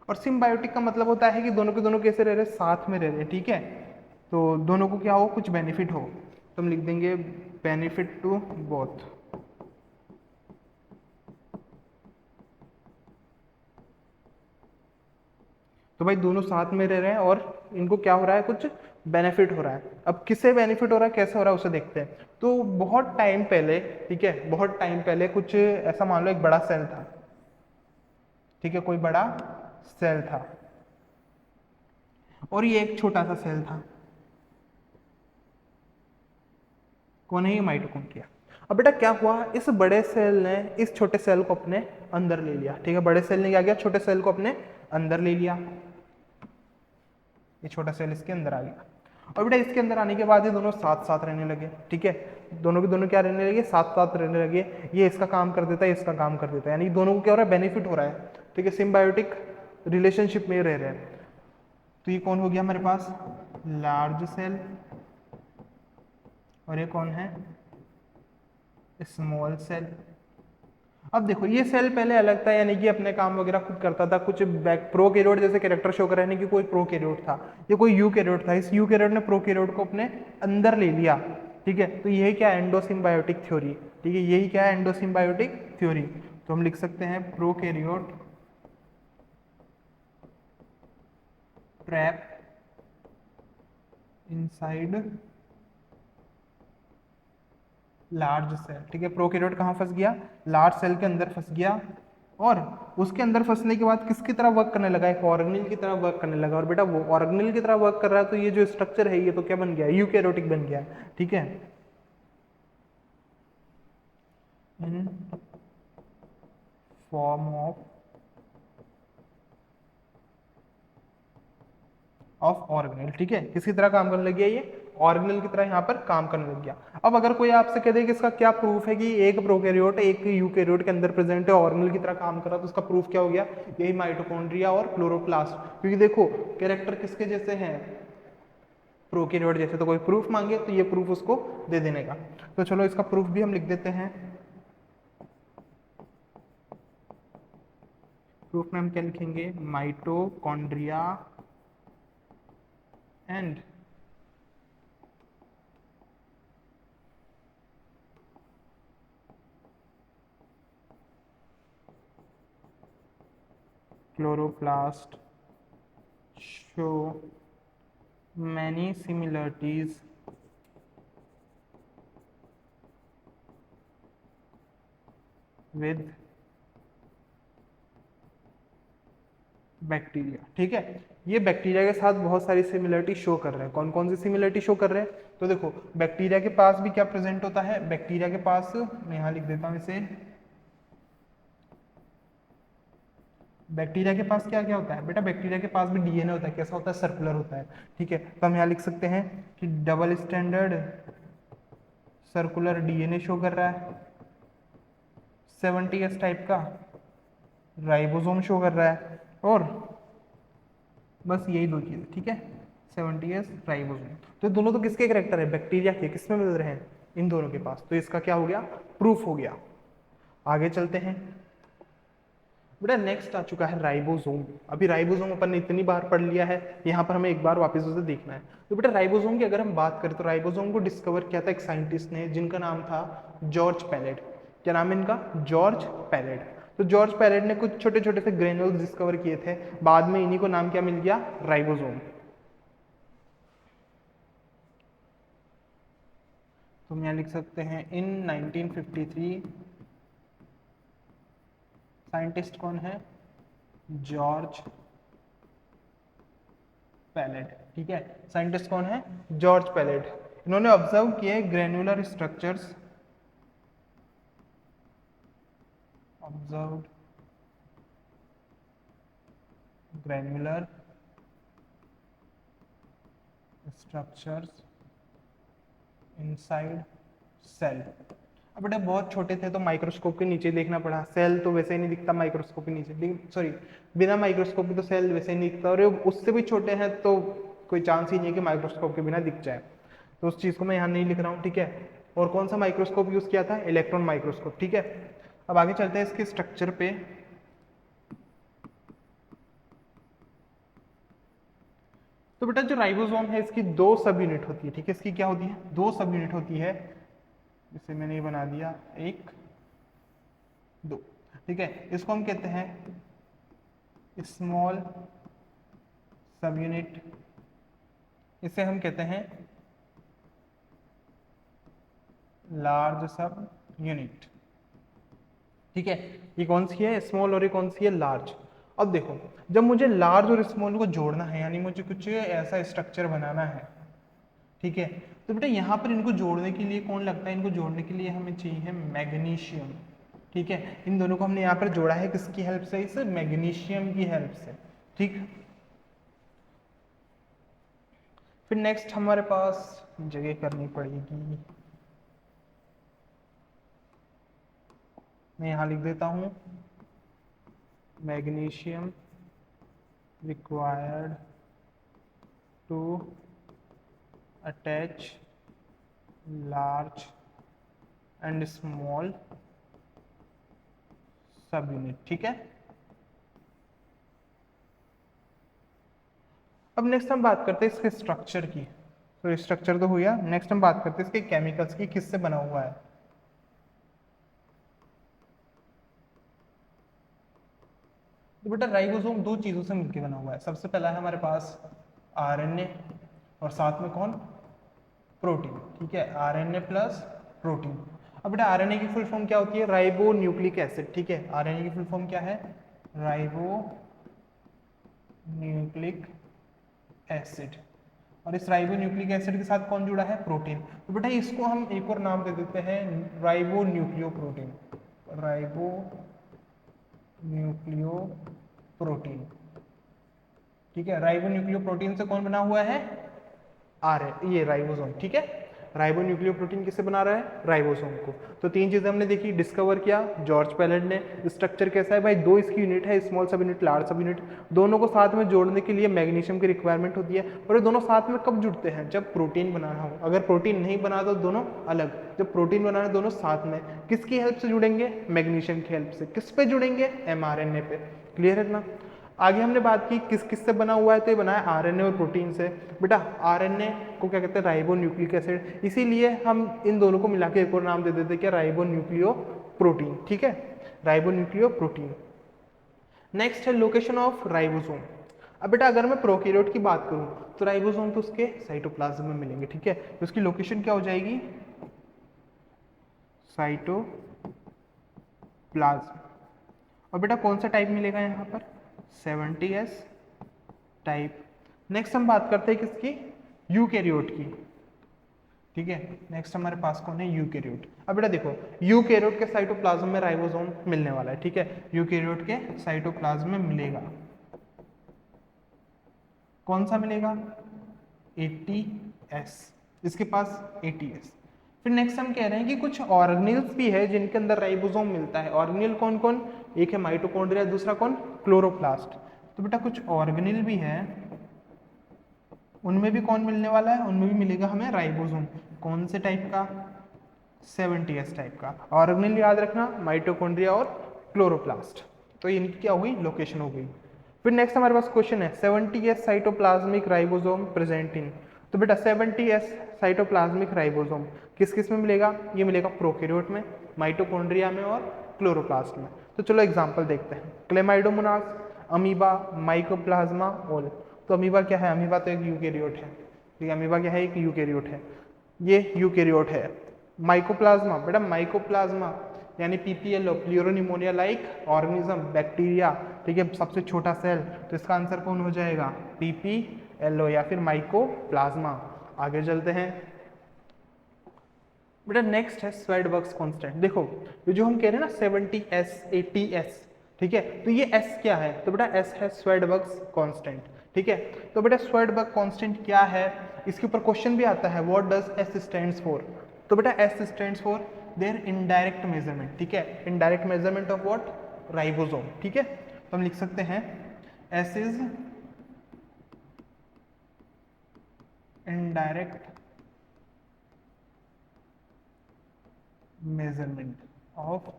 और सिम्बायोटिक का मतलब होता है कि दोनों के दोनों कैसे रह रहे, साथ में रह रहे। ठीक है, तो दोनों को क्या हो, कुछ बेनिफिट हो, तो हम लिख देंगे बेनिफिट टू बोथ। तो भाई दोनों साथ में रह रहे हैं और इनको क्या हो रहा है, कुछ बेनिफिट हो रहा है। अब किससे बेनिफिट हो रहा है, कैसे हो रहा है, उसे देखते हैं। तो बहुत टाइम पहले, ठीक है, बहुत टाइम पहले कुछ ऐसा मान लो एक बड़ा सेल था। ठीक है, कोई बड़ा सेल था और ये एक छोटा सा सेल था। कौन है ये, माइटोकॉन्ड्रिया। अब बेटा क्या हुआ, इस बड़े सेल ने इस छोटे सेल को अपने अंदर ले लिया। ठीक है, बड़े सेल ने क्या किया, छोटे सेल को अपने अंदर ले लिया, ये छोटा सेल इसके अंदर आ गया। और बेटा इसके अंदर आने के बाद ये दोनों साथ साथ रहने लगे। ठीक है, दोनों के दोनों क्या रहने लगे, साथ साथ रहने लगे। ये इसका काम कर देता है, इसका काम कर देता है, यानी दोनों को क्या हो रहा है, बेनिफिट हो रहा है। ठीक है, सिम्बायोटिक रिलेशनशिप में रह रहे हैं। तो ये कौन हो गया हमारे पास, लार्ज सेल, और ये कौन है, स्मॉल सेल। अब देखो, ये सेल पहले अलग था, यानी कि अपने काम वगैरह खुद करता था, कुछ प्रोकैरियोट जैसे कैरेक्टर शो कर रहे हैं कि कोई प्रोकैरियोट था, ये कोई यूकैरियोट था। इस यूकैरियोट ने प्रोकैरियोट को अपने अंदर ले लिया। ठीक है, तो यही क्या है, एंडोसिम्बायोटिक थ्योरी। ठीक है, यही क्या है, एंडोसिम्बायोटिक थ्योरी। तो हम लिख सकते हैं prokaryote trap inside large cell. ठीक है, प्रोकैरियोट कहाँ फंस गया, लार्ज सेल के अंदर फंस गया, और उसके अंदर फंसने के बाद किसकी तरह वर्क करने लगा, एक ऑर्गेनिल की तरह वर्क करने लगा। और बेटा वो ऑर्गेनिल की तरह वर्क कर रहा है, तो ये जो स्ट्रक्चर है ये तो क्या बन गया, यूकैरियोटिक बन गया। ठीक है, इन फॉर्म ऑफ ऑर्गेनिल। ठीक है, किसकी तरह काम करने लग गया, ये ऑर्गेनिल की तरह यहाँ पर काम करने लग गया। अब अगर कोई आपसे कह दे कि इसका क्या प्रूफ है कि एक प्रोकैरियोट एक यूकैरियोट के अंदर प्रेजेंट है, ऑर्गेनिल की तरह काम कर रहा है, तो उसका प्रूफ क्या हो गया, यही माइटोकॉन्ड्रिया और क्लोरोप्लास्ट। क्योंकि देखो कैरेक्टर किसके जैसे हैं, प्रोकैरियोट जैसे। तो कोई प्रूफ मांगे तो ये प्रूफ उसको दे देने का। तो चलो इसका प्रूफ भी हम लिख देते हैं। प्रूफ में हम क्या लिखेंगे, mitochondria and chloroplast show many similarities with bacteria. ठीक है, ये बैक्टीरिया के साथ बहुत सारी सिमिलरिटी शो कर रहे हैं। कौन कौन सी सिमिलरिटी शो कर रहे हैं, तो देखो बैक्टीरिया के पास भी क्या प्रेजेंट होता है, बैक्टीरिया के पास, मैं यहाँ लिख देता हूँ इसे, बैक्टीरिया के पास क्या क्या होता है बेटा, बैक्टीरिया के पास भी डीएनए होता है। कैसा होता है, सर्कुलर होता है। ठीक है, तो हम यहाँ लिख सकते हैं कि double standard circular DNA show कर रहा है, 70s टाइप का राइबोसोम शो कर रहा है, और बस यही दो चीज़। ठीक है, 70s राइबोसोम। तो दोनों तो किसके करेक्टर है, बैक्टीरिया के, किसमें मिल रहे हैं, इन दोनों के पास। तो इसका क्या हो गया, प्रूफ हो गया। आगे चलते हैं बेटा, नेक्स्ट आ चुका है राइबोसोम। अभी राइबोसोम अपन ने इतनी बार पढ़ लिया है, यहाँ पर हमें एक बार वापस उसे देखना है। तो बेटा राइबोसोम की अगर हम बात करें, तो राइबोसोम को डिस्कवर किया था एक साइंटिस्ट ने जिनका नाम था जॉर्ज पैलेट। क्या नाम है इनका, जॉर्ज पैलेट। तो जॉर्ज पैलेट ने कुछ छोटे छोटे से ग्रेन्यूल्स डिस्कवर किए थे, बाद में इन्हीं को नाम क्या मिल गया, राइबोसोम। तो हम यहाँ लिख सकते हैं इन 1953 साइंटिस्ट कौन है? George Palade. ठीक है, साइंटिस्ट कौन है? George Palade. इन्होंने ऑब्जर्व किए granular structures, observed granular structures inside cell. अब बेटा बहुत छोटे थे तो माइक्रोस्कोप के नीचे देखना पड़ा, सेल तो वैसे ही नहीं दिखता माइक्रोस्कोप के नीचे, सॉरी बिना माइक्रोस्कोप के तो सेल वैसे ही नहीं दिखता, और उससे भी छोटे हैं तो कोई चांस ही नहीं है कि माइक्रोस्कोप के बिना दिख जाए, तो उस चीज़ को मैं यहाँ नहीं लिख रहा हूँ। ठीक है, और कौन सा माइक्रोस्कोप यूज़ किया था? Electron microscope. ठीक है, अब आगे चलते हैं इसके स्ट्रक्चर पे। तो बेटा जो राइबोसोम है इसकी दो सब यूनिट होती है। ठीक है, इसकी क्या होती है? दो सब यूनिट होती है, जिसे मैंने ये बना दिया 1 2। ठीक है, इसको हम कहते हैं स्मॉल सब यूनिट, इसे हम कहते हैं लार्ज सब यूनिट। ठीक है, ये कौन सी है? स्मॉल, और ये कौन सी है? लार्ज। अब देखो, जब मुझे लार्ज और स्मॉल को जोड़ना है, यानी मुझे कुछ ऐसा स्ट्रक्चर बनाना है, ठीक है, तो बेटा यहाँ पर इनको जोड़ने के लिए कौन लगता है? इनको जोड़ने के लिए हमें चाहिए मैग्नीशियम। ठीक है, इन दोनों को हमने यहाँ पर जोड़ा है किसकी हेल्प से? इस मैग्नीशियम की हेल्प से। ठीक, फिर नेक्स्ट हमारे पास जगह करनी पड़ेगी, मैं यहाँ लिख देता हूँ magnesium required to attach large and small subunit. ठीक है, अब नेक्स्ट हम बात करते हैं इसके स्ट्रक्चर की। तो स्ट्रक्चर तो हुआ, नेक्स्ट हम बात करते हैं इसके केमिकल्स की, किससे बना हुआ है। तो बेटा राइबोसोम दो चीजों से मिलकर बना हुआ है। सबसे पहला है हमारे पास आरएनए, और साथ में कौन? प्रोटीन। ठीक है, आरएनए प्लस प्रोटीन। अब बेटा आरएनए की फुल फॉर्म क्या होती है? Ribo nucleic acid. ठीक है, आरएनए की फुल फॉर्म क्या है? Ribo nucleic acid. और इस राइबो न्यूक्लिक एसिड के साथ कौन जुड़ा है? प्रोटीन। तो बेटा इसको हम एक और नाम दे देते हैं ribo nucleo protein, ribo nucleo protein. ठीक है, राइबो न्यूक्लियो प्रोटीन से कौन बना हुआ है? ये राइबोसोम। ठीक है, राइबो न्यूक्लियो प्रोटीन किससे बना रहा है? राइबोसोम को। तो तीन चीजें हमने देखी, डिस्कवर किया जॉर्ज पैलेट ने। स्ट्रक्चर कैसा है भाई? दो इसकी यूनिट है, स्मॉल सब यूनिट, लार्ज सब यूनिट। दोनों को साथ में जोड़ने के लिए मैग्नीशियम की रिक्वायरमेंट होती है, और ये दोनों साथ में कब जुड़ते हैं? जब प्रोटीन बनाना हो। अगर प्रोटीन नहीं बना तो दोनों अलग, जब प्रोटीन बनाना है दोनों साथ में। किसकी हेल्प से जुड़ेंगे? मैग्नीशियम की हेल्प से। किस पे जुड़ेंगे? mRNA पे। क्लियर है ना? आगे हमने बात की किस किस से बना हुआ है, तो ये बना है आरएनए और प्रोटीन से। बेटा आरएनए को क्या कहते हैं? राइबो न्यूक्लिक एसिड, इसीलिए हम इन दोनों को मिला के एक और नाम दे देते हैं क्या? Ribo nucleo protein. ठीक है, राइबो न्यूक्लियो प्रोटीन। नेक्स्ट है लोकेशन ऑफ राइबोसोम। अब बेटा अगर मैं प्रोकैरियोट की बात करूं तो राइबोसोम तो उसके साइटोप्लाज्म में मिलेंगे। ठीक है, तो उसकी लोकेशन क्या हो जाएगी? साइटोप्लाज्म। और बेटा कौन सा टाइप मिलेगा यहाँ पर? 70s type. नेक्स्ट हम बात करते हैं किसकी? यूकैरियोट की। ठीक है, नेक्स्ट हमारे पास कौन है? यूकैरियोट। अब बेटा देखो, यूकैरियोट के साइटोप्लाज्म में राइबोसोम मिलने वाला है। ठीक है, यूकैरियोट के साइटोप्लाज्म में मिलेगा, कौन सा मिलेगा? ATS, इसके पास ATS। फिर नेक्स्ट हम कह रहे हैं कि कुछ ऑर्गेनेल्स भी है जिनके अंदर राइबोसोम मिलता है। ऑर्गेनेल कौन कौन? एक है माइटोकॉन्ड्रिया, दूसरा कौन? क्लोरोप्लास्ट। तो बेटा कुछ ऑर्गेनेल भी है, उनमें भी कौन मिलने वाला है? उनमें भी मिलेगा हमें राइबोसोम। कौन से टाइप का? 70s टाइप का। ऑर्गेनेल याद रखना, माइटोकॉन्ड्रिया और क्लोरोप्लास्ट। तो इनकी क्या हो गई? लोकेशन हो गई। फिर नेक्स्ट हमारे पास क्वेश्चन है 70s cytoplasmic ribosome present in. तो बेटा 70s साइटोप्लाज्मिक राइबोसोम किस किस में मिलेगा? ये मिलेगा प्रोकैरियोट में, माइटोकॉन्ड्रिया में और क्लोरोप्लास्ट में। तो चलो एग्जांपल देखते हैं। क्लेमाइडोमोनास, अमीबा, माइकोप्लाज्मा, ओल। तो अमीबा क्या है? अमीबा तो एक यूकैरियोट है। ठीक है, अमीबा क्या है? एक यूकैरियोट है, ये यूकैरियोट है। माइकोप्लाज्मा, बेटा माइकोप्लाज्मा यानी PPLO, pleuropneumonia like organism, bacteria, ठीक है, सबसे छोटा सेल, तो इसका आंसर कौन हो जाएगा, पीपीएलओ या फिर माइकोप्लाज्मा। आगे चलते हैं बेटा, नेक्स्ट है स्वेडबर्ग्स कांस्टेंट। देखो ये जो हम कह रहे हैं ना 70s 80s, ठीक है, तो ये S क्या है, तो बेटा S है स्वेडबर्ग्स कांस्टेंट, ठीक है। तो बेटा स्वेडबर्ग कांस्टेंट क्या है, इसके ऊपर क्वेश्चन भी आता है, what does S stands for, तो बेटा S stands for their indirect measurement, ठीक है, indirect measurement of what, ribosome, ठीक है। तो हम लिख सकते हैं S is indirect measurement of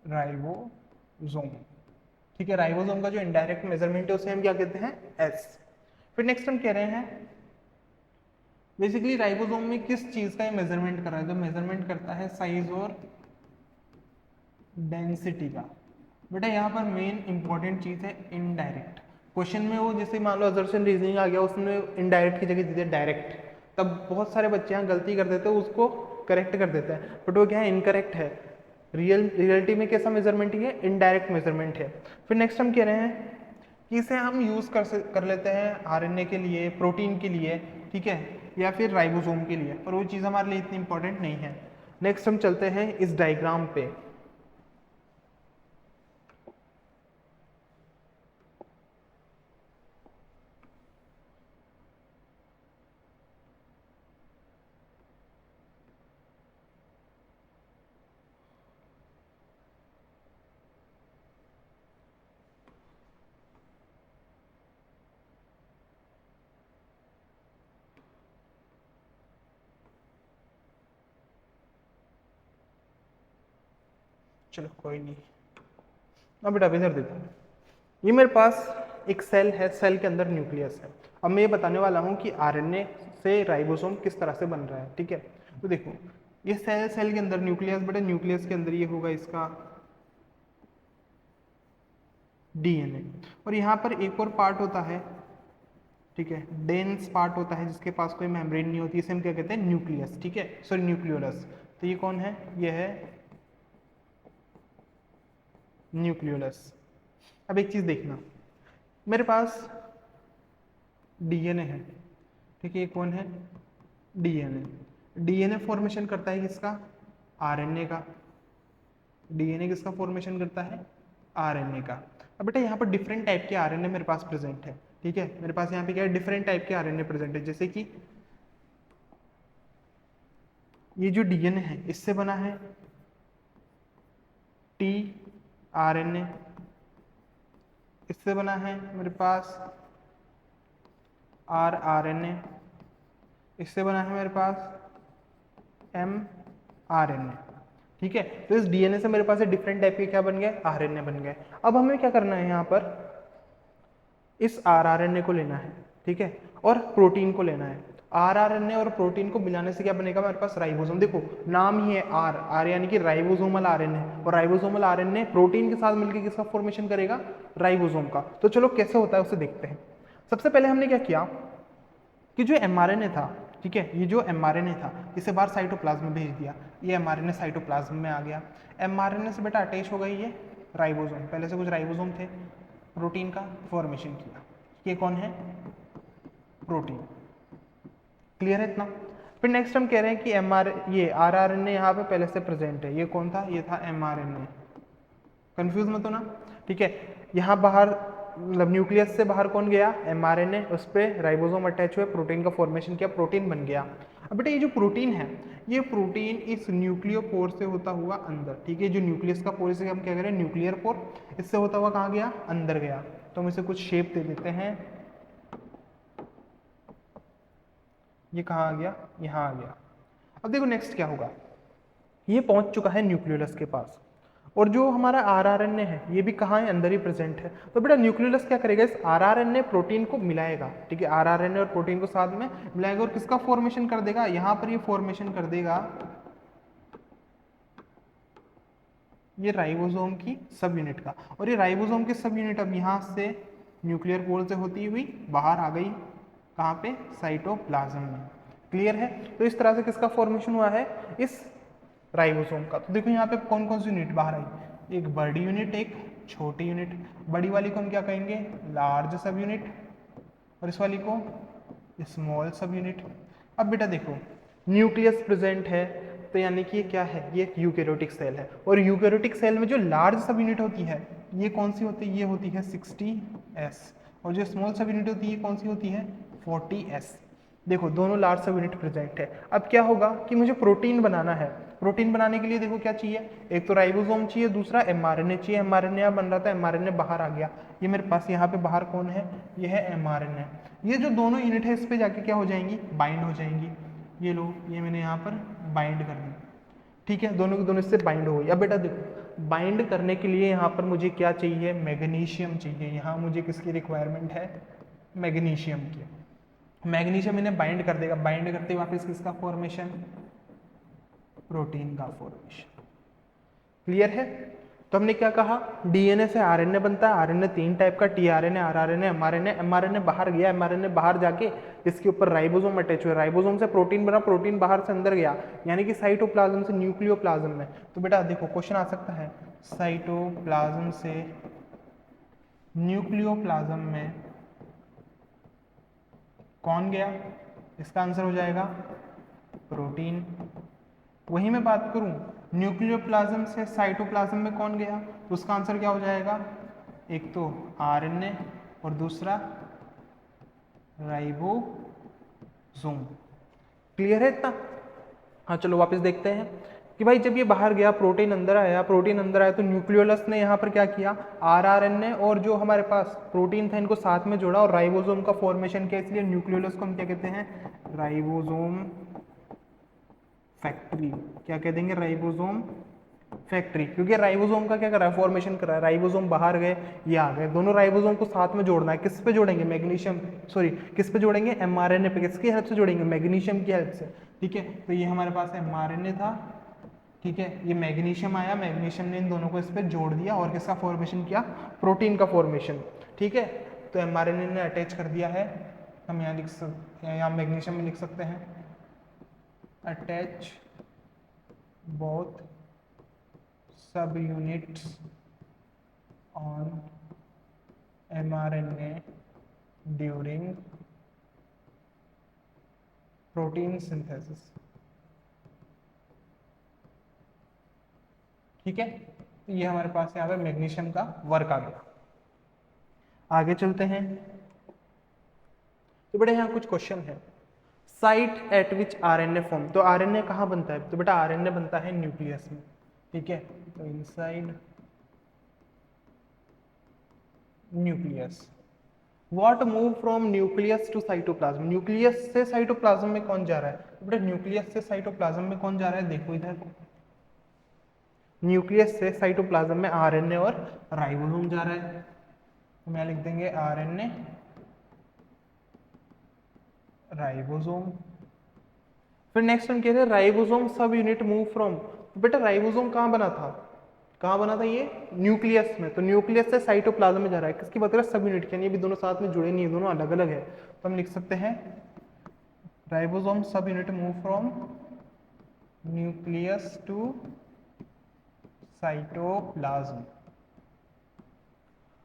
ribosome, ठीक है, राइबोसोम का जो इनडायरेक्ट मेजरमेंट है उसे हम क्या कहते हैं, एस। फिर नेक्स्ट हम कह रहे हैं बेसिकली राइबोसोम में किस चीज का ये मेजरमेंट कर रहा है, तो मेजरमेंट करता है साइज और डेंसिटी का। बेटा यहाँ पर मेन इंपॉर्टेंट चीज है इनडायरेक्ट। क्वेश्चन में वो जैसे मान लो असर्शन रीजनिंग आ गया, उसने इनडायरेक्ट की जगह दी है डायरेक्ट, तब बहुत सारे बच्चे यहाँ गलती कर देते हैं, उसको करेक्ट कर देते हैं, बट वो क्या है, इनकरेक्ट है। रियलिटी में कैसा मेजरमेंट ही है, इनडायरेक्ट मेजरमेंट है। फिर नेक्स्ट हम कह रहे हैं कि इसे हम यूज कर लेते हैं आरएनए के लिए, प्रोटीन के लिए, ठीक है, या फिर राइबोसोम के लिए, पर वो चीज़ हमारे लिए इतनी इंपॉर्टेंट नहीं है। नेक्स्ट हम चलते हैं इस डायग्राम पे। चलो कोई नहीं, अब बेटा इधर देखो, ये मेरे पास एक सेल है, सेल के अंदर न्यूक्लियस है। अब मैं ये बताने वाला हूँ कि आरएनए से राइबोसोम किस तरह से बन रहा है, ठीक है। तो देखो ये सेल के अंदर न्यूक्लियस, बेटा न्यूक्लियस के अंदर ये होगा इसका डीएनए, और यहाँ पर एक और पार्ट होता है, ठीक है, डेंस पार्ट होता है जिसके पास कोई मेम्ब्रेन नहीं होती, इसे हम क्या कहते हैं, न्यूक्लियस, ठीक है, सॉरी न्यूक्लियोलस। तो ये कौन है, ये है न्यूक्लियोलस। अब एक चीज देखना, मेरे पास डीएनए है, ठीक है, ये कौन है, डीएनए। डीएनए फॉर्मेशन करता है किसका, आरएनए का। डीएनए किसका फॉर्मेशन करता है, आरएनए का। अब बेटा यहाँ पर डिफरेंट टाइप के आरएनए मेरे पास प्रेजेंट है, ठीक है, मेरे पास यहाँ पे क्या है, डिफरेंट टाइप के आरएनए प्रेजेंट है, जैसे कि ये जो डीएनए है इससे बना है टी आरएनए, इससे बना है मेरे पास आर आरएनए, इससे बना है मेरे पास एम आरएनए, ठीक है। तो इस डीएनए से मेरे पास डिफरेंट टाइप के क्या बन गए, आरएनए बन गए। अब हमें क्या करना है, यहाँ पर इस आरआरएनए को लेना है, ठीक है, और प्रोटीन को लेना है। आरआरएनए और प्रोटीन को मिलाने से क्या बनेगा मेरे पास, राइबोसोम। देखो नाम ही है आर, आर यानी कि राइबोसोमल आरएनए, और राइबोसोमल आरएनए प्रोटीन के साथ मिलकर किसका फॉर्मेशन करेगा, राइबोसोम का। तो चलो कैसे होता है उसे देखते हैं। सबसे पहले हमने क्या किया कि जो एमआरएनए था, ठीक है, ये जो एमआरएनए था इसे बाहर साइटोप्लाज्म में भेज दिया, ये एमआरएनए साइटोप्लाज्म में आ गया। एमआरएनए से बेटा अटैच हो गई ये राइबोसोम, पहले से कुछ राइबोसोम थे, प्रोटीन का फॉर्मेशन किया। ये कौन है, प्रोटीन। क्लियर है इतना। फिर नेक्स्ट हम कह रहे हैं कि ये आरआरएनए यहाँ पे पहले से प्रेजेंट है, ये कौन था, ये था एमआरएनए। कंफ्यूज मत होना, ठीक है। यहाँ बाहर मतलब न्यूक्लियस से बाहर कौन गया, एमआरएनए, उस पर राइबोसोम अटैच हुए, प्रोटीन का फॉर्मेशन किया, प्रोटीन बन गया। अब बेटा ये जो प्रोटीन है, ये प्रोटीन इस न्यूक्लियोपोर से होता हुआ अंदर, ठीक है, जो न्यूक्लियस का पोर, इसे हम क्या करें, न्यूक्लियर पोर, इससे होता हुआ कहाँ गया, अंदर गया। तो हम इसे कुछ शेप दे देते हैं, ये कहाँ आ गया, यहाँ आ गया। अब देखो नेक्स्ट क्या होगा, ये पहुंच चुका है न्यूक्लियोलस के पास, और जो हमारा आरआरएनए है ये भी कहाँ है, अंदर ही प्रेजेंट है। तो बेटा न्यूक्लियोलस क्या करेगा, इस आरआरएनए प्रोटीन को मिलाएगा, ठीक है, आरआरएनए और प्रोटीन को साथ में मिलाएगा, और किसका फॉर्मेशन कर देगा, यहाँ पर ये फॉर्मेशन कर देगा ये राइबोसोम की सब यूनिट का। और ये राइबोसोम की सब यूनिट अब यहाँ से न्यूक्लियर पोल से होती हुई बाहर आ गई, कहाँ पे, साइटोप्लाज्म में। क्लियर है? तो इस तरह से किसका फॉर्मेशन हुआ है, इस राइबोसोम का। तो देखो यहाँ पे कौन कौन सी यूनिट बाहर आई, एक बड़ी यूनिट, एक छोटी यूनिट। बड़ी वाली को हम क्या कहेंगे, लार्ज सब यूनिट, और इस वाली को स्मॉल सब यूनिट। अब बेटा देखो, न्यूक्लियस प्रेजेंट है, तो यानी कि ये क्या है, ये एक यूकैरियोटिक सेल है। और यूकैरियोटिक सेल में जो लार्ज सब यूनिट होती है ये कौन सी होती है, ये होती है 60s। और जो स्मॉल सब यूनिट होती है ये कौन सी होती है, 40s। देखो दोनों लार्ज सब यूनिट प्रेजेंट है। अब क्या होगा कि मुझे प्रोटीन बनाना है। प्रोटीन बनाने के लिए देखो क्या चाहिए, एक तो राइबोसोम चाहिए, दूसरा mRNA चाहिए। mRNA यहाँ बन रहा था, mRNA बाहर आ गया। ये मेरे पास यहाँ पे बाहर कौन है, ये है mRNA। ये जो दोनों यूनिट है इस पे जाके क्या हो जाएंगी, बाइंड हो जाएंगी। ये लो, ये मैंने यहाँ पर बाइंड कर दी, ठीक है, दोनों की दोनों इससे बाइंड हो गई। अब बेटा देखो, बाइंड करने के लिए यहाँ पर मुझे क्या चाहिए, मैग्नीशियम चाहिए। यहाँ मुझे किसकी रिक्वायरमेंट है, मैग्नीशियम की। मैग्नीशियम इन्हें बाइंड कर देगा, बाइंड करते ही वापस किसका फॉर्मेशन, प्रोटीन का फॉर्मेशन। क्लियर है? तो हमने क्या कहा, डीएनए से आरएनए बनता है। आरएनए 3 टाइप का, टीआरएनए, आरआरएनए, एमआरएनए। एमआरएनए बाहर गया, एमआरएनए बाहर जाके इसके ऊपर राइबोसोम अटैच हुआ, राइबोसोम से प्रोटीन बना, प्रोटीन बाहर से अंदर गया, यानी कि साइटोप्लाज्म से न्यूक्लियोप्लाज्म में। तो बेटा देखो क्वेश्चन आ सकता है, साइटोप्लाज्म से न्यूक्लियोप्लाज्म में कौन गया, इसका आंसर हो जाएगा प्रोटीन। वही मैं बात करूं, न्यूक्लियोप्लाज्म से साइटोप्लाज्म में कौन गया, तो उसका आंसर क्या हो जाएगा, एक तो आरएनए और दूसरा राइबोसोम। क्लियर है इतना? हाँ चलो वापस देखते हैं कि भाई जब ये बाहर गया, प्रोटीन अंदर आया, प्रोटीन अंदर आया तो न्यूक्लियोलस ने यहाँ पर क्या किया, आरआरएनए और जो हमारे पास प्रोटीन था इनको साथ में जोड़ा और राइबोसोम का फॉर्मेशन किया। इसलिए न्यूक्लियोलस को हम क्या कहते हैं, राइबोसोम फैक्ट्री। क्या कह देंगे, राइबोसोम फैक्ट्री, क्योंकि राइबोसोम का क्या कर रहा है, फॉर्मेशन कर रहा है। राइबोसोम बाहर गए, ये आ गए, दोनों राइबोसोम को साथ में जोड़ना है। किस पे जोड़ेंगे, मैग्नीशियम, सॉरी किस पे जोड़ेंगे, एमआरएनए पे। किसकी हेल्प से जोड़ेंगे, मैग्नीशियम की हेल्प से। ठीक है, तो ये हमारे पास एमआरएनए था, ठीक है, ये मैग्नीशियम आया, मैग्नीशियम ने इन दोनों को इस पे जोड़ दिया और किसका फॉर्मेशन किया, प्रोटीन का फॉर्मेशन। ठीक है, तो एमआरएनए ने अटैच कर दिया है, हम यहाँ लिख सकते हैं, यहाँ मैग्नीशियम में लिख सकते हैं, attach both subunits on mRNA during protein synthesis। ठीक है, तो ये हमारे पास यहाँ पे मैग्नीशियम का वर्क आ गया। आगे चलते हैं, तो बेटा यहाँ कुछ क्वेश्चन है। साइट एट विच आरएनए फॉर्म, तो आरएनए कहाँ बनता है, तो बेटा आरएनए बनता है न्यूक्लियस में। ठीक है, तो inside nucleus. What move from nucleus to cytoplasm, nucleus से साइटोप्लाज्म में कौन जा रहा है, तो बेटा न्यूक्लियस से साइटोप्लाज्म में कौन जा रहा है, देखो इधर, न्यूक्लियस से साइटोप्लाज्म में आरएनए और राइबोसोम जा रहा है। तो मैं लिख देंगे आरएनए राइबोसोम। फिर नेक्स्ट हम कह रहे हैं ribosome subunit move from, तो बेटा राइबोसोम कहाँ बना था, कहाँ बना था ये, न्यूक्लियस में। तो न्यूक्लियस से साइटोप्लाज्म में जा रहा है, किसकी बात कर रहे हैं, सब यूनिट की, यानी ये भी दोनों साथ में जुड़े नहीं है, दोनों अलग अलग है। तो हम लिख सकते हैं ribosome subunit move from nucleus to cytoplasm.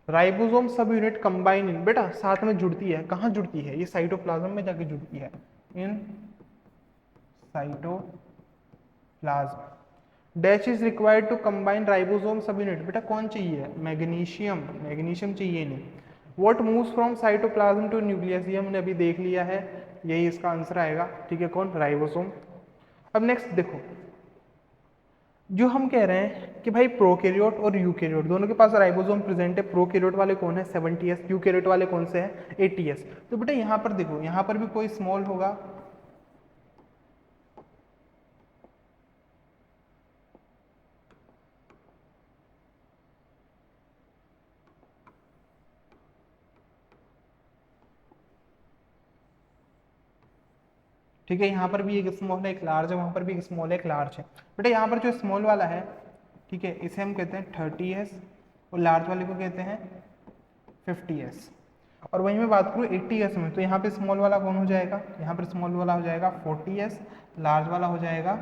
Ribosome subunit combine in, बेटा साथ में जुड़ती है, कहाँ जुड़ती है, ये साइटोप्लाज्म में जाके जुड़ती है, in cytoplasm. Dash is required to combine ribosome subunit, बेटा कौन चाहिए, मैग्नीशियम, मैग्नीशियम चाहिए नहीं। What moves from cytoplasm to nucleus, ये हमने अभी देख लिया है, यही इसका आंसर आएगा। ठीक है, कौन, राइबोसोम। अब नेक्स्ट देखो, जो हम कह रहे हैं कि भाई प्रोकैरियोट और यूकैरियोट दोनों के पास राइबोसोम प्रेजेंट है। प्रोकैरियोट वाले कौन है, 70s, यूकैरियोट वाले कौन से हैं, 80s। तो बेटा यहाँ पर देखो, यहाँ पर भी कोई स्मॉल होगा, ठीक है, यहाँ पर भी एक स्मॉल है, एक लार्ज है, वहां पर भी एक स्मॉल है, एक लार्ज है। बेटा यहाँ पर जो स्मॉल वाला है, ठीक है, इसे हम कहते हैं 30s और लार्ज वाले को कहते हैं 50s। और वहीं मैं बात करूँ 80s में, तो यहाँ पे स्मॉल वाला कौन हो जाएगा, यहाँ पर स्मॉल वाला हो जाएगा 40s, लार्ज वाला हो जाएगा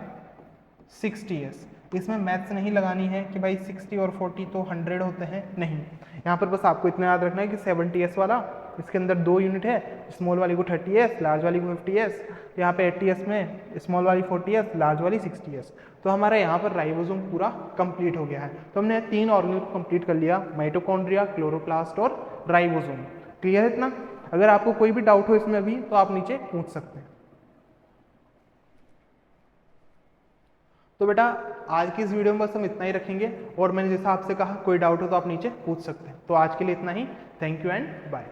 60s। इसमें मैथ्स नहीं लगानी है कि भाई 60 और 40 तो 100 होते हैं, नहीं। यहाँ पर बस आपको इतना याद रखना है कि 70s वाला, इसके अंदर 2 यूनिट है, स्मॉल वाली को 30s, लार्ज वाली को 50s। यहाँ पे 80s में स्मॉल वाली 40s, लार्ज वाली 60s। तो हमारा यहाँ पर राइबोसोम पूरा कंप्लीट हो गया है। तो हमने 3 ऑर्गेनेल को कंप्लीट कर लिया, माइटोकॉन्ड्रिया, क्लोरोप्लास्ट और राइबोसोम। क्लियर है इतना? अगर आपको कोई भी डाउट हो इसमें अभी तो आप नीचे पूछ सकते हैं। तो बेटा आज की इस वीडियो में बस हम इतना ही रखेंगे, और मैंने जैसा आपसे कहा कोई डाउट हो तो आप नीचे पूछ सकते हैं। तो आज के लिए इतना ही। Thank you and bye.